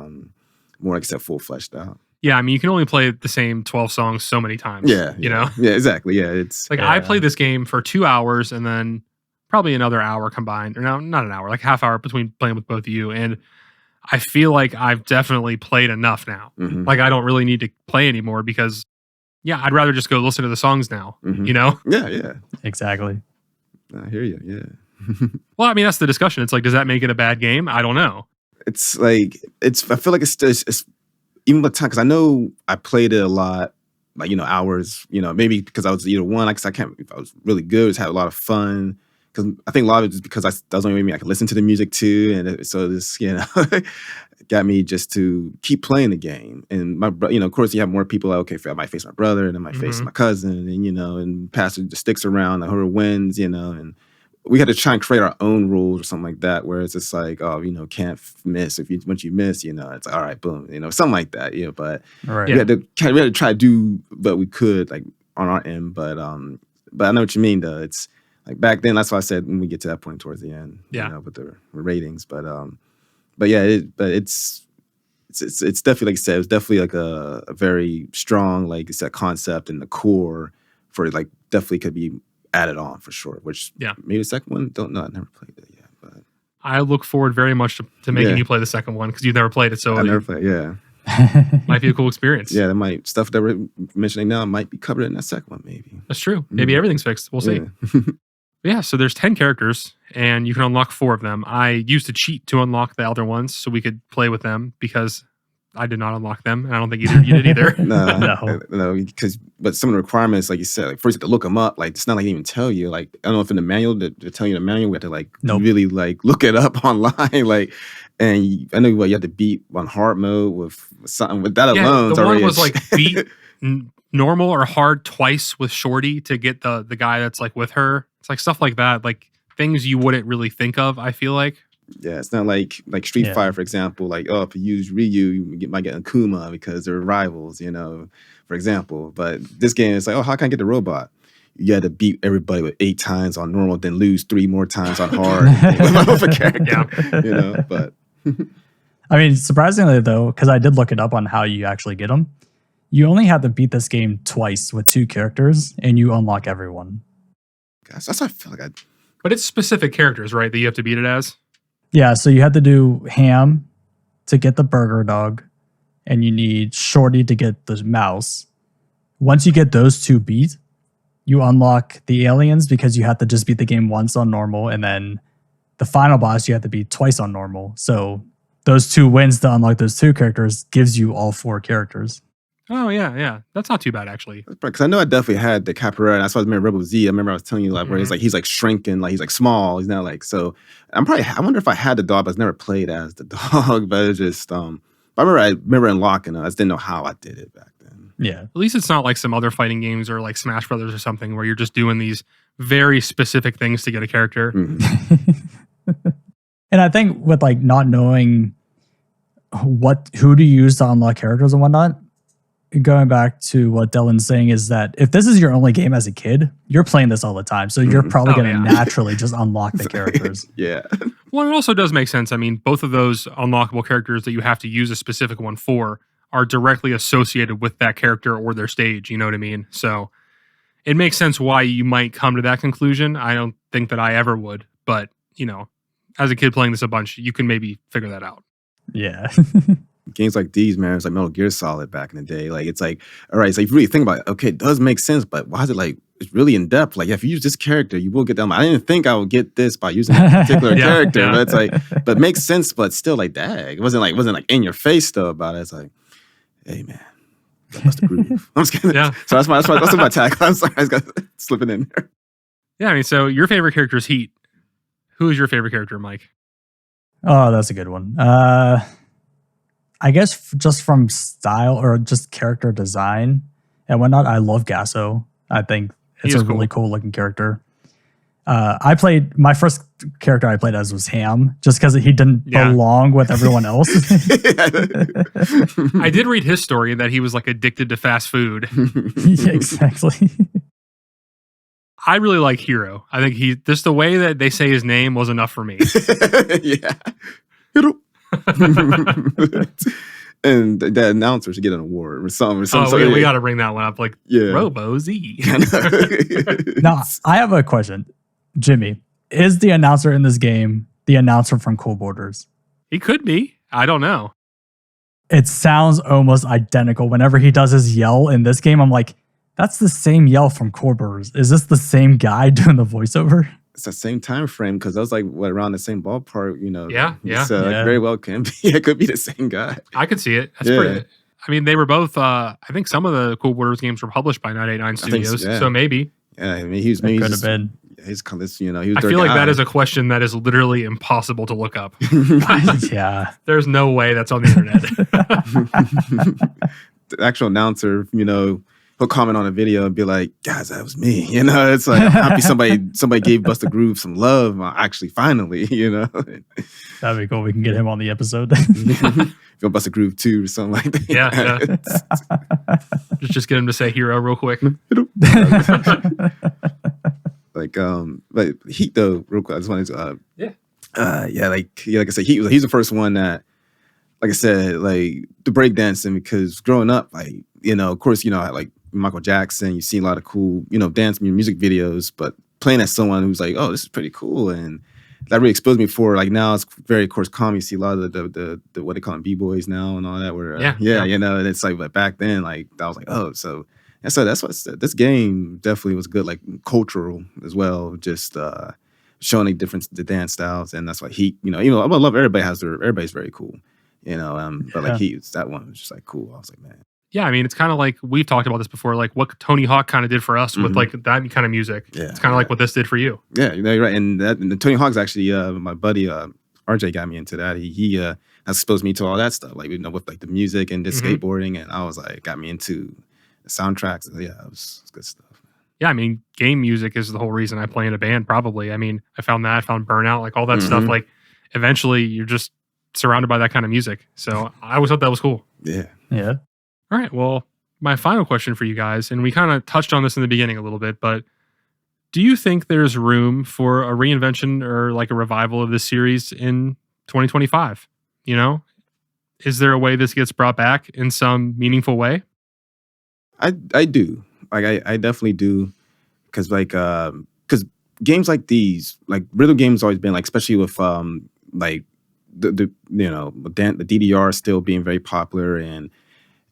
like I said, full fleshed out. Yeah, I mean, you can only play the same 12 songs so many times. Yeah, Yeah, exactly. Yeah, it's like I played this game for 2 hours and then probably another hour combined, or no, not an hour, like half hour between playing with both of you. And I feel like I've definitely played enough now. Like, I don't really need to play anymore because, I'd rather just go listen to the songs now, Yeah. Exactly. I hear you, yeah. Well, I mean, that's the discussion. It's like, does that make it a bad game? I don't know. It's like, I feel like it's even the time, because I know I played it a lot, like, hours, maybe because I was either one, like, if I was really good, just had a lot of fun. Because I think a lot of it is because that was the only way I could listen to the music too, and so this, got me just to keep playing the game. And my, of course, you have more people. Like, okay, I might face my brother, and I might face my cousin, and and Pastor just sticks around, like whoever wins, and we had to try and create our own rules or something like that, where it's just like, oh, can't miss. Once you miss, it's like, all right, boom, something like that. But we had to try to do what we could, like on our end. But I know what you mean, though. It's like back then, that's why I said when we get to that point towards the end, with the ratings. But yeah, it's definitely, like I said, it was definitely like a very strong, like I said, concept, and the core for like definitely could be added on for sure. Which maybe the second one, don't know. I never played it yet, but I look forward very much to making you play the second one because you've never played it. So I never played. Yeah. Might be a cool experience. Yeah, that might stuff that we're mentioning now might be covered in that second one. Maybe that's true. Maybe everything's fixed. We'll see. Yeah, so there's 10 characters, and you can unlock 4 of them. I used a cheat to unlock the other ones so we could play with them because I did not unlock them, and I don't think you did either. No, but some of the requirements, like you said, like first you have to look them up. Like it's not like they even tell you. Like I don't know if in the manual they're telling you the manual, we have to like really like look it up online. Like, and I know you have to beat on hard mode with something. With that alone, the one was like beat normal or hard twice with Shorty to get the guy that's like with her. It's like stuff like that, like things you wouldn't really think of, I feel like. Yeah, it's not like Street Fighter, for example. Like, oh, if you use Ryu, you might get Akuma because they're rivals, for example. But this game is like, oh, how can I get the robot? You had to beat everybody with 8 times on normal, then lose 3 more times on hard. With a character, but... I mean, surprisingly, though, because I did look it up on how you actually get them, you only have to beat this game twice with 2 characters, and you unlock everyone. Gosh, that's what I feel like. But it's specific characters, right, that you have to beat it as? Yeah, so you had to do Ham to get the burger dog, and you need Shorty to get the mouse. Once you get those 2 beat, you unlock the aliens because you have to just beat the game once on normal, and then the final boss you have to beat twice on normal. So those 2 wins to unlock those 2 characters gives you all 4 characters. Oh, yeah. That's not too bad, actually. Because I know I definitely had the Capoeira, and that's why I remember Rebel Z. I remember I was telling you, like, where he's like shrinking, like he's like small. He's not like, so I wonder if I had the dog, but I've never played as the dog. But it's just, I remember unlocking it. I just didn't know how I did it back then. Yeah. At least it's not like some other fighting games or like Smash Brothers or something where you're just doing these very specific things to get a character. And I think with like not knowing who to use to unlock characters and whatnot, going back to what Dellen's saying is that if this is your only game as a kid, you're playing this all the time. So you're probably going to naturally just unlock the characters. Yeah. Well, it also does make sense. I mean, both of those unlockable characters that you have to use a specific one for are directly associated with that character or their stage. You know what I mean? So it makes sense why you might come to that conclusion. I don't think that I ever would, but you know, as a kid playing this a bunch, you can maybe figure that out. Yeah. Games like these, man, it's like Metal Gear Solid back in the day. Like, it's like, all right, so if you really think about it, okay, it does make sense, but why is it like, it's really in depth? Like, if you use this character, you will get them. I didn't think I would get this by using a particular character, but it's like, but it makes sense, but still like, dang, it wasn't like in your face though about it. It's like, hey, man, that's the groove. I'm just kidding. Yeah. So that's my tag. I'm sorry, I just got slipping in there. Yeah, I mean, so your favorite character is Heat. Who is your favorite character, Mike? Oh, that's a good one. I guess just from style or just character design and whatnot, I love Gasso. I think it's a really cool looking character. My first character I played as was Ham, just because he didn't belong with everyone else. I did read his story that he was like addicted to fast food. Yeah, exactly. I really like Hero. I think just the way that they say his name was enough for me. Yeah. Hero. And that announcer should get an award or something. Oh, we got to bring that one up. Like, Robo Z. Now, I have a question. Jimmy, is the announcer in this game the announcer from Cool Borders? He could be. I don't know. It sounds almost identical. Whenever he does his yell in this game, I'm like, that's the same yell from Cool Borders. Is this the same guy doing the voiceover? It's the same time frame because I was like, around the same ballpark, you know? Yeah. So it very well can be. It could be the same guy. I could see it. That's pretty. I mean, they were both. I think some of the Cool Borders games were published by 989 Studios, so maybe. Yeah, I mean, he could have been. He's you know, he was. I feel like that is a question that is literally impossible to look up. Yeah, there's no way that's on the internet. The actual announcer, you know, he'll comment on a video and be like, guys, that was me. You know, it's like, I'm happy somebody gave Busta Groove some love. Actually, finally, you know. That'd be cool. We can get him on the episode. Go Busta Groove 2 or something like that. Yeah. Just get him to say Hero real quick. But Heat though, real quick, I just wanted to, like I said, he's the first one that, like I said, like the breakdancing, because growing up, like, you know, of course, you know, like Michael Jackson, you see a lot of cool, you know, dance music videos, but playing as someone who's like, oh, this is pretty cool. And that really exposed me for, like, now it's very, of course, common. You see a lot of the what they call them, B-boys now and all that, where, you know, and it's like, but back then, like, I was like, oh, so that's what this game definitely was good, like cultural as well, just showing the dance styles. And that's why Heat, you know, I love everybody's very cool. You know, but like that one was just like cool. I was like, man. Yeah, I mean, it's kind of like we've talked about this before, like what Tony Hawk kind of did for us with like that kind of music. Yeah, it's kind of like what this did for you. Yeah, you know, you're right. And the Tony Hawk's actually my buddy RJ got me into that. He has exposed me to all that stuff, like, you know, with like the music and the skateboarding, and I was like, got me into the soundtracks. So, yeah, it was good stuff. Yeah, I mean, game music is the whole reason I play in a band. Probably. I mean, I found Burnout, like all that stuff. Like, eventually, you're just surrounded by that kind of music. So I always thought that was cool. Yeah. All right. Well, my final question for you guys, and we kind of touched on this in the beginning a little bit, but do you think there's room for a reinvention or like a revival of this series in 2025? You know, is there a way this gets brought back in some meaningful way? I do. Like, I definitely do. Cause because games like these, like rhythm games always been like, especially with like, the you know, the DDR still being very popular, and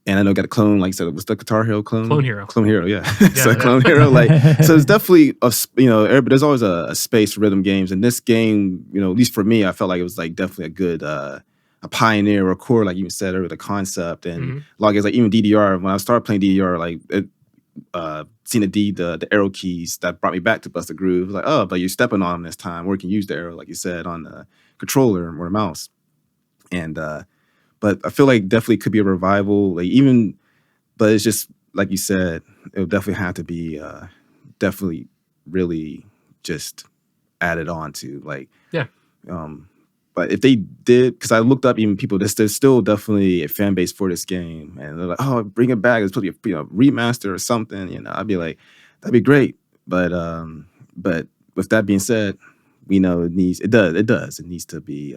I know got a clone, like I said, it was the Guitar Hero clone. Clone Hero, yeah. So Clone Hero, like, so it's definitely you know, there's always a space for rhythm games, and this game, you know, at least for me, I felt like it was like definitely a good a pioneer or core, like you said earlier, the concept, and like it's like even DDR. When I started playing DDR, like seeing the arrow keys, that brought me back to Busta Groove. Like, oh, but you're stepping on them this time, or you can use the arrow, like you said, on the controller or a mouse. And but I feel like definitely could be a revival, like even, but it's just like you said, it would definitely have to be definitely really just added on to, like, But if they did, because I looked up even people, there's still definitely a fan base for this game, and they're like, "Oh, bring it back! It's supposed to be a remaster or something." I'd be like, "That'd be great." But with that being said, we know it needs to be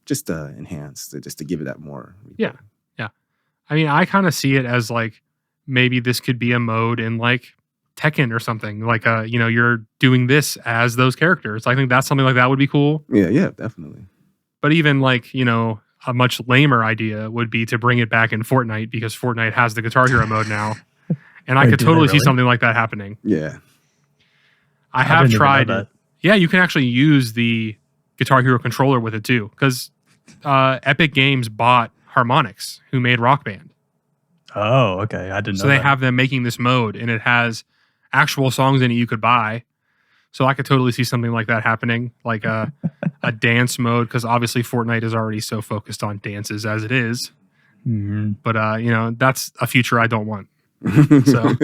just enhanced, just to give it that more. Yeah. I mean, I kind of see it as like maybe this could be a mode in like Tekken or something. Like, you're doing this as those characters. I think that's something like that would be cool. Yeah, definitely. But even like, a much lamer idea would be to bring it back in Fortnite, because Fortnite has the Guitar Hero mode now. And I Wait, could do they totally see really? something like that happening. Yeah. I I have didn't even know tried. that. Yeah, you can actually use the Guitar Hero controller with it too, because Epic Games bought Harmonix, who made Rock Band. Oh, okay. I didn't know So they that. have them making this mode, and it has actual songs in it you could buy. So I could totally see something like that happening, like a dance mode, because obviously Fortnite is already so focused on dances as it is. Mhm. But that's a future I don't want. So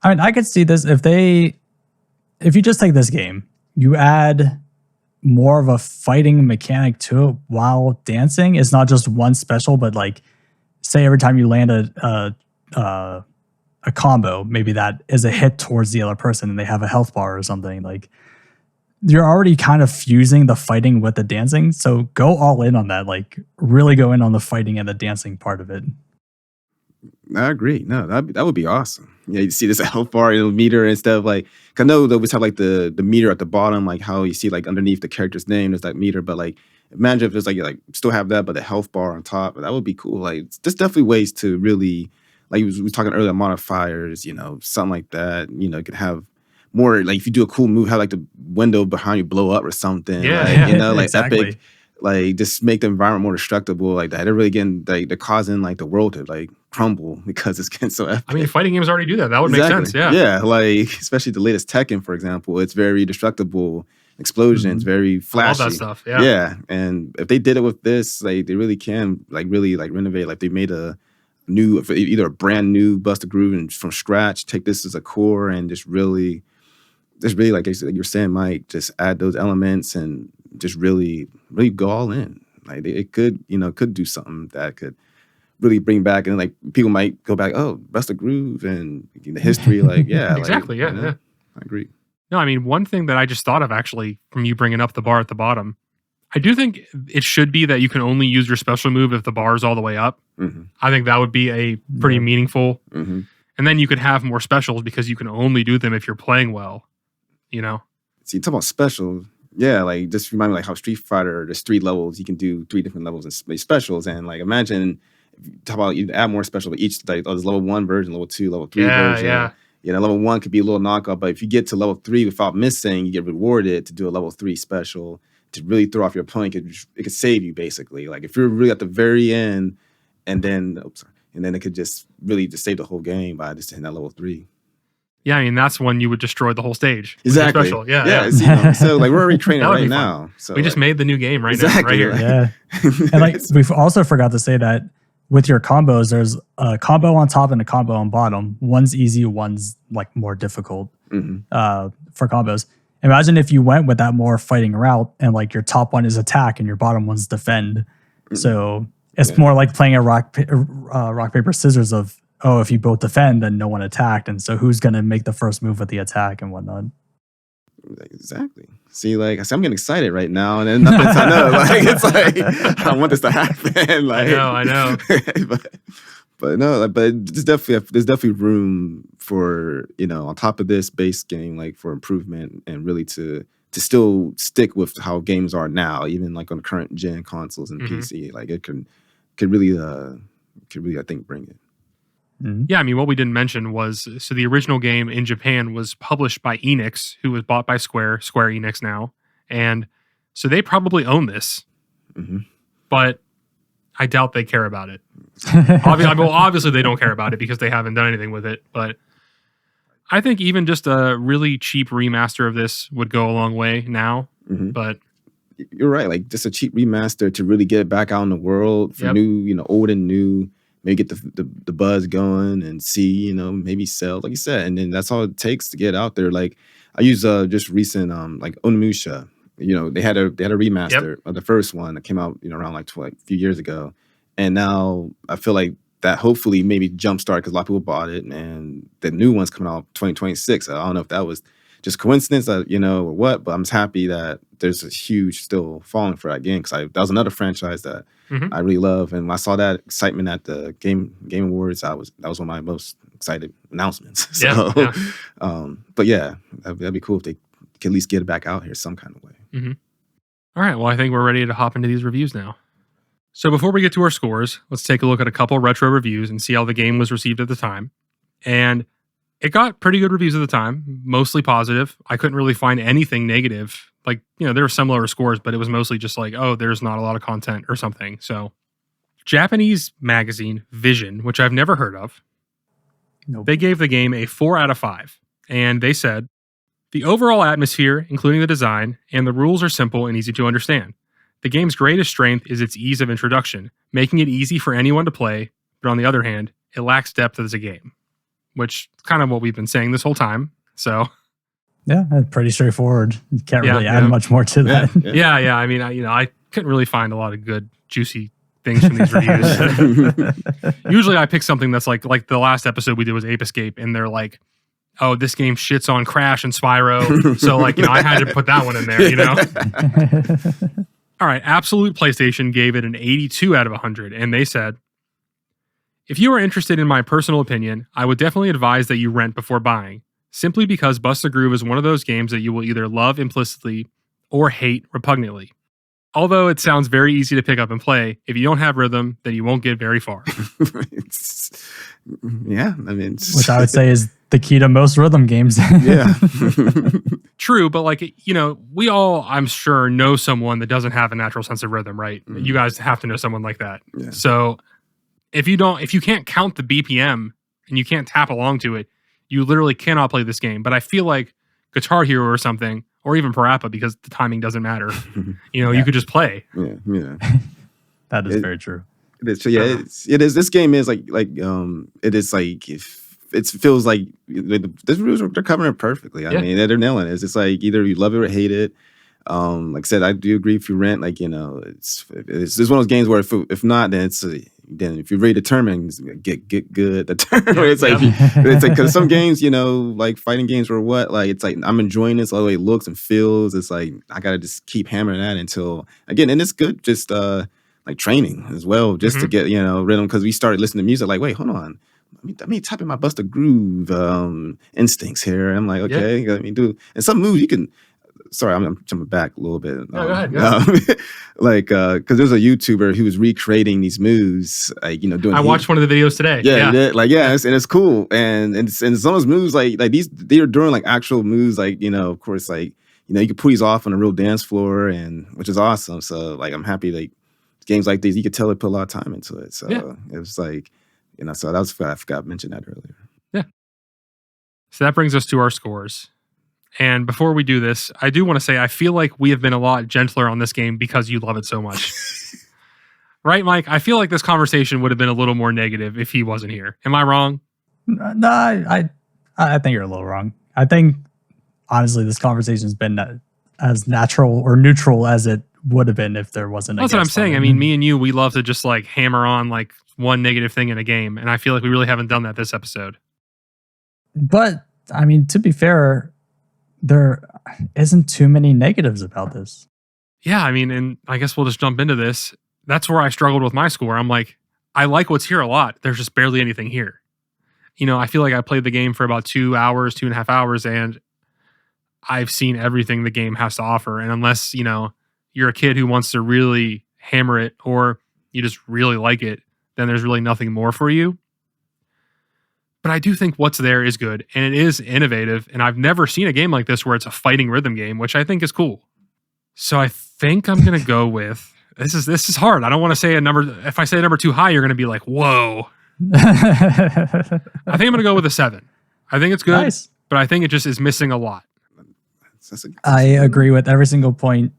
I mean, I could see this if you just take this game, you add more of a fighting mechanic to it while dancing. It's not just one special, but like, say every time you land a combo, maybe that is a hit towards the other person, and they have a health bar or something. Like, you're already kind of fusing the fighting with the dancing. So go all in on that. Like, really go in on the fighting and the dancing part of it. I agree. No, that would be awesome. Yeah, you see this health bar meter and stuff. Like, 'cause I know they always have like the meter at the bottom, like how you see like underneath the character's name, there's that meter. But like, imagine if it's like you like still have that, but the health bar on top. That would be cool. Like, there's definitely ways to really, like we was talking earlier, modifiers. Something like that. You could have more, like if you do a cool move, have like the window behind you blow up or something. Yeah, like, yeah. like Exactly. epic. Like, just make the environment more destructible, like that. They're really getting like they're causing like the world to like crumble because it's getting so epic. I mean, fighting games already do that. That would make sense. Yeah. Yeah, like especially the latest Tekken, for example, it's very destructible, explosions, Mhm. very I love flashy. that stuff. Yeah. Yeah, and if they did it with this, like they really can like really like renovate. Like they made a new, either a brand new Buster Groove and from scratch, take this as a core and just really like you're saying, Mike, just add those elements and just really go all in. Like it could do something that could really bring back, and like people might go back, oh, Buster Groove and the history. Like, yeah, Exactly. Like, Yeah. I agree. No, I mean, one thing that I just thought of actually from you bringing up the bar at the bottom, I do think it should be that you can only use your special move if the bar is all the way up. Mm-hmm. I think that would be a pretty Yeah. meaningful. Mm-hmm. And then you could have more specials because you can only do them if you're playing well. See, talk about special. Yeah, like just remind me like how Street Fighter, there's 3 levels. You can do 3 different levels and specials. And like imagine if you talk about you add more special, but each like there's level 1 version, level 2, level 3 version. Yeah. Level 1 could be a little knockoff, but if you get to level 3 without missing, you get rewarded to do a level 3 special to really throw off your opponent. It could save you basically. Like if you're really at the very end, and then it could just really just save the whole game by just hitting that level 3. Yeah, I mean, that's when you would destroy the whole stage. with your Exactly. Special. Yeah. Yeah. So like we're already training That would right be fun. now. So We just like, made the new game right Exactly, now, right here. right. Yeah. And like we also forgot to say that with your combos, there's a combo on top and a combo on bottom. One's easy, one's like more difficult Mhm. for combos. Imagine if you went with that more fighting route and like your top one is attack and your bottom one's defend. So it's Yeah. more like playing a rock paper scissors of, oh, if you both defend, then no one attacked, and so who's gonna make the first move with the attack and whatnot. Exactly. See, like I said, I'm getting excited right now, and then nothing I know. Like it's like I want this to happen. Like I know. but no, but there's definitely room for on top of this base game, like for improvement and really to still stick with how games are now, even like on the current gen consoles and Mhm. PC. Like it could really I think bring it. Mhm. Yeah, I mean, what we didn't mention was, so the original game in Japan was published by Enix, who was bought by Square Enix now. And so they probably own this, Mhm. but I doubt they care about it. Obviously they don't care about it because they haven't done anything with it. But I think even just a really cheap remaster of this would go a long way now. Mhm. But You're right. Like just a cheap remaster to really get it back out in the world for Yep. new, old and new. Maybe get the buzz going and see, maybe sell, like you said, and then that's all it takes to get out there. Like I use just recent like Onimusha. they had a remaster of the first one that came out around like a few years ago, and now I feel like that hopefully maybe jumpstart because a lot of people bought it, and the new one's coming out 2026. I don't know if that was just coincidence, or what, but I'm just happy that there's a huge still following for that game because that was another franchise that I really love, and when I saw that excitement at the Game Awards, that was one of my most excited announcements. So, but yeah, that'd be cool if they could at least get it back out here some kind of way. All right, well, I think we're ready to hop into these reviews now. So before we get to our scores, let's take a look at a couple retro reviews and see how the game was received at the time. And it got pretty good reviews at the time, mostly positive. I couldn't really find anything negative. Like, there were some lower scores, but it was mostly just like, oh, there's not a lot of content or something. So, Japanese magazine Vision, which I've never heard of, they gave the game a 4 out of 5. And they said, the overall atmosphere, including the design, and the rules are simple and easy to understand. The game's greatest strength is its ease of introduction, making it easy for anyone to play, but on the other hand, it lacks depth as a game, which is kind of what we've been saying this whole time. So, yeah, that's pretty straightforward. You can't really add much more to that. Yeah. I mean, I couldn't really find a lot of good, juicy things from these reviews. Usually I pick something that's like the last episode we did was Ape Escape, and they're like, oh, this game shits on Crash and Spyro. So I had to put that one in there, All right, Absolute PlayStation gave it an 82 out of 100, and they said, if you are interested in my personal opinion, I would definitely advise that you rent before buying, simply because Bust a Groove is one of those games that you will either love implicitly or hate repugnantly. Although it sounds very easy to pick up and play, if you don't have rhythm, then you won't get very far. Yeah, I mean... Which I would say is the key to most rhythm games. Yeah. True, but we all, I'm sure, know someone that doesn't have a natural sense of rhythm, right? You guys have to know someone like that. Yeah. So if you can't count the BPM and you can't tap along to it, you literally cannot play this game. But I feel like Guitar Hero or something, or even Parappa, because the timing doesn't matter. You could just play. Yeah. That is very true. So it is. This game is it is like if it feels like this rules they're covering it perfectly. I mean, they're nailing it. It's just like either you love it or hate it. Like I said, I do agree if you rent, it's one of those games where if not, then then if you're ready to determine, get good. It's like because some games, like fighting games or what, it's like I'm enjoying this all the way it looks and feels. It's like I gotta just keep hammering that until again, and it's good just like training as well, just to get rhythm because we started listening to music. Like, wait, hold on. Let me type in my Bust a Groove instincts here. I'm like, okay, let me do. And some moves you can. Sorry, I'm jumping back a little bit. Go ahead. Because there's a YouTuber who was recreating these moves, doing. I watched one of the videos today. And it's cool. And some of those moves, like these, they are doing like actual moves, of course, you can pull these off on a real dance floor, and which is awesome. So, I'm happy games like these, you could tell they put a lot of time into it. So it was so that was I forgot to mention that earlier. Yeah. So that brings us to our scores. And before we do this, I do want to say I feel like we have been a lot gentler on this game because you love it so much. Right, Mike? I feel like this conversation would have been a little more negative if he wasn't here. Am I wrong? No, I think you're a little wrong. I think, honestly, this conversation's been as natural or neutral as it would have been if there wasn't a That's what I'm saying. I mean, me and you, we love to just hammer on one negative thing in a game. And I feel like we really haven't done that this episode. But, I mean, to be fair, there isn't too many negatives about this. Yeah, I mean, and I guess we'll just jump into this. That's where I struggled with my score. I'm like, I like what's here a lot. There's just barely anything here. I feel like I played the game for about 2 hours, 2.5 hours, and I've seen everything the game has to offer. And unless, you're a kid who wants to really hammer it or you just really like it, then there's really nothing more for you. But I do think what's there is good, and it is innovative, and I've never seen a game like this where it's a fighting rhythm game, which I think is cool. So I think I'm going to go with, this is hard. I don't want to say a number. If I say a number too high, you're going to be like, whoa. I think I'm going to go with a 7. I think it's good, but I think it just is missing a lot. I agree with every single point.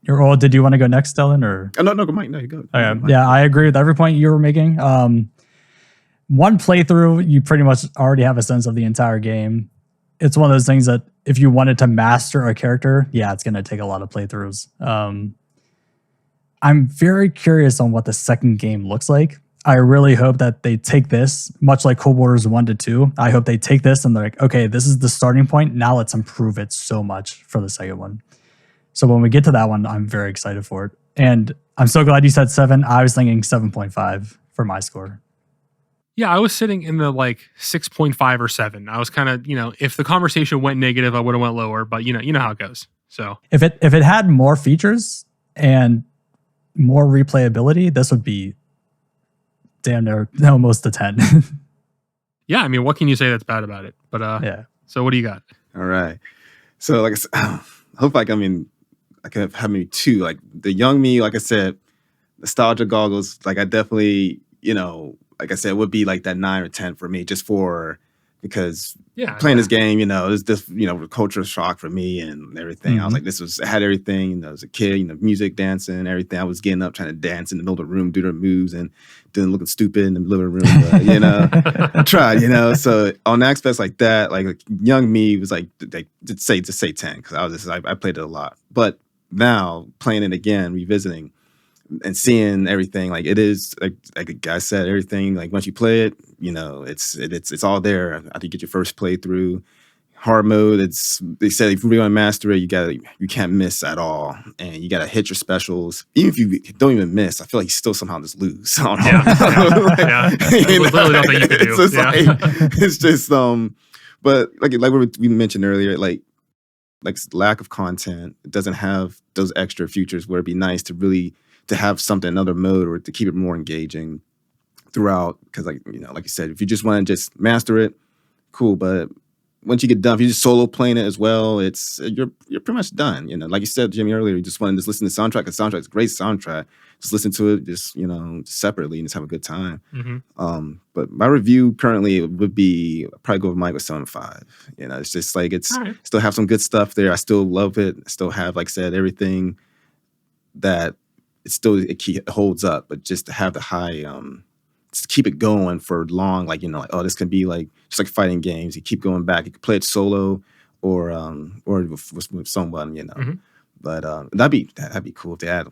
Did you want to go next, Dellen? Or? No, Mike. No, you go. Yeah, I agree with every point you were making. One playthrough, you pretty much already have a sense of the entire game. it's one of those things that if you wanted to master a character, yeah, it's going to take a lot of playthroughs. I'm very curious on what the second game looks like. I really hope that they take this, much like Cold Wars 1 to 2. I hope they take this and they're like, okay, this is the starting point. Now let's improve it so much for the second one. So when we get to that one, I'm very excited for it. And I'm so glad you said 7. I was thinking 7.5 for my score. Yeah, I was sitting in the like 6.5 or 7. I was kind of, if the conversation went negative, I would have went lower, but you know how it goes. So if it had more features and more replayability, this would be damn near almost a 10. Yeah, I mean, what can you say that's bad about it? But yeah. So what do you got? All right. So like I said, I hope I could have maybe 2. Like the young me, like I said, nostalgia goggles. Like I definitely, like I said, would be like that 9 or 10 for me, just because playing this game, it was this, cultural shock for me and everything. I was like, it had everything, as a kid, music, dancing, everything. I was getting up trying to dance in the middle of the room, do their moves and doing looking stupid in the living room. But, I tried, so on aspects like that, like young me was like, just say 10. Cause I played it a lot, but now playing it again, revisiting, and seeing everything, like it is, like a guy said, everything, like once you play it, it's all there after you get your first playthrough. Hard mode, they said if you really want to master it, you can't miss at all, and you gotta hit your specials. Even if you don't even miss, I feel like you still somehow just lose. I don't know. Literally nothing you can do. It's just but like we mentioned earlier, like lack of content. It doesn't have those extra features where it'd be nice to have something, another mode, or to keep it more engaging throughout. Because like you said, if you just want to just master it, cool. But once you get done, if you're just solo playing it as well, you're pretty much done. Like you said, Jimmy, earlier, you just want to just listen to the soundtrack. The soundtrack's a great soundtrack. Just listen to it, just separately, and just have a good time. Mm-hmm. But my review currently would be probably go with Mike with 7.5. It's just like right. Still have some good stuff there. I still love it. I still have, like I said, everything that it holds up. But just to have the high, just keep it going for long, this can be like just like fighting games. You keep going back. You can play it solo or with someone, Mm-hmm. But that'd be cool if they add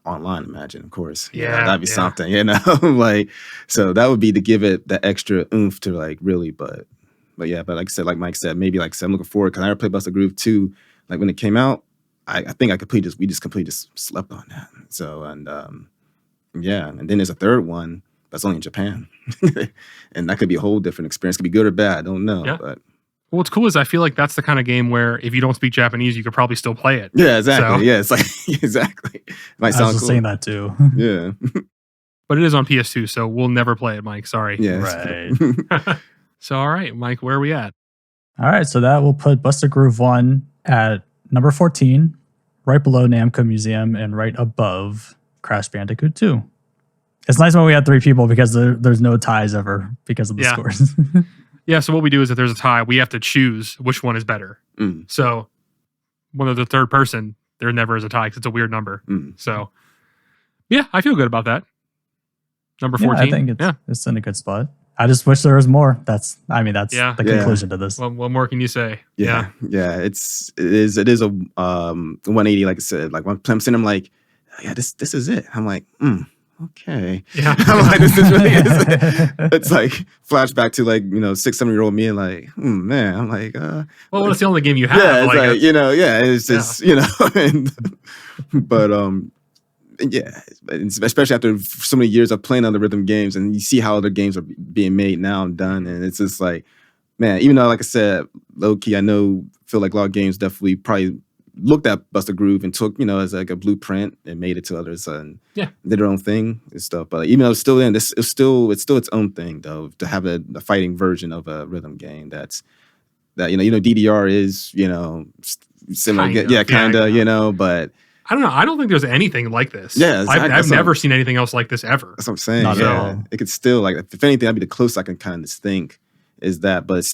online. Imagine, of course, that'd be something, like, so that would be to give it the extra oomph to like really, but like I said, like Mike said, maybe like I said, I'm looking forward because I never played Bust a Groove 2. Like when it came out, I think we just completely slept on that. So and then there's a third one that's only in Japan, and that could be a whole different experience. It could be good or bad, I don't know. Yeah. But what's cool is I feel like that's the kind of game where if you don't speak Japanese, you could probably still play it. Yeah, exactly. So. Yeah, it's like exactly. It might sound I was just cool. saying that too. Yeah. But it is on PS2, so we'll never play it, Mike. Sorry. Yeah. Right. So all right, Mike, where are we at? All right, so that will put Bust a Groove 1 at number 14, right below Namco Museum, and right above Crash Bandicoot 2. It's nice when we had 3 people because there's no ties ever because of the scores. Yeah, so what we do is if there's a tie, we have to choose which one is better. So when there's a third person, there never is a tie because it's a weird number. So yeah, I feel good about that. Number 14. I think it's in a good spot. I just wish there was more. That's the conclusion to this. Well, what more can you say? Yeah. It is a 180, like I said. Like when I'm sitting, I'm like, yeah, this is it. I'm like, okay. Yeah. I'm like, this is really it's like flashback to 6-7-year-old me and like, man, I'm like, well, it's the only game you have. Yeah, it's it's just, and, but especially after so many years of playing other rhythm games, and you see how other games are being made now and done, and it's just like, man, even though, like I said, low key, feel like a lot of games definitely probably looked at Bust a Groove and took, as like a blueprint and made it to others and did their own thing and stuff. But even though it's still it's still its own thing though, to have a fighting version of a rhythm game that DDR is, similar, kind of, but I don't know. I don't think there's anything like this. Yeah, exactly. I've never seen anything else like this ever. That's what I'm saying. It could still, like, if anything, that'd be the closest I can kind of just think is that, but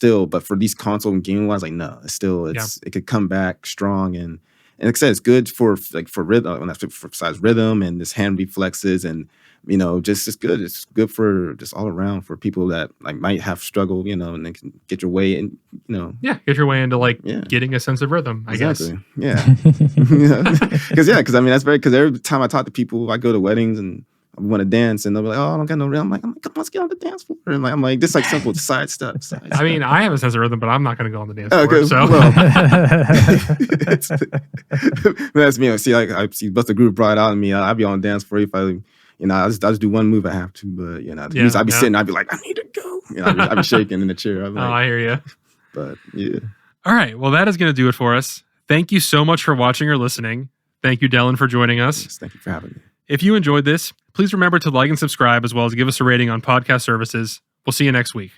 for these console and game wise, like, no, it could come back strong and like I said, it's good for rhythm, for size rhythm and this hand reflexes and you know, just it's good. It's good for just all around for people that like might have struggled, you know, and they can get your way and you know. Yeah, get your way into like getting a sense of rhythm, I guess. Yeah. Because I mean that's because every time I talk to people, I go to weddings and I want to dance, and they'll be like, "Oh, I don't got no rhythm." I'm like, "Come on, let's get on the dance floor." And I'm like, just like simple side steps. I mean, I have a sense of rhythm, but I'm not going to go on the dance floor. So that's me. See, like I see, but the group brought out of me. I'd be on the dance floor if I, you know, I just do one move I have to, but you know, I'd be sitting, I'd be like, I need to go. You know, I'd be shaking in the chair. Like, I hear you. But yeah. All right. Well, that is going to do it for us. Thank you so much for watching or listening. Thank you, Dellen, for joining us. Yes, thank you for having me. If you enjoyed this, please remember to like and subscribe as well as give us a rating on podcast services. We'll see you next week.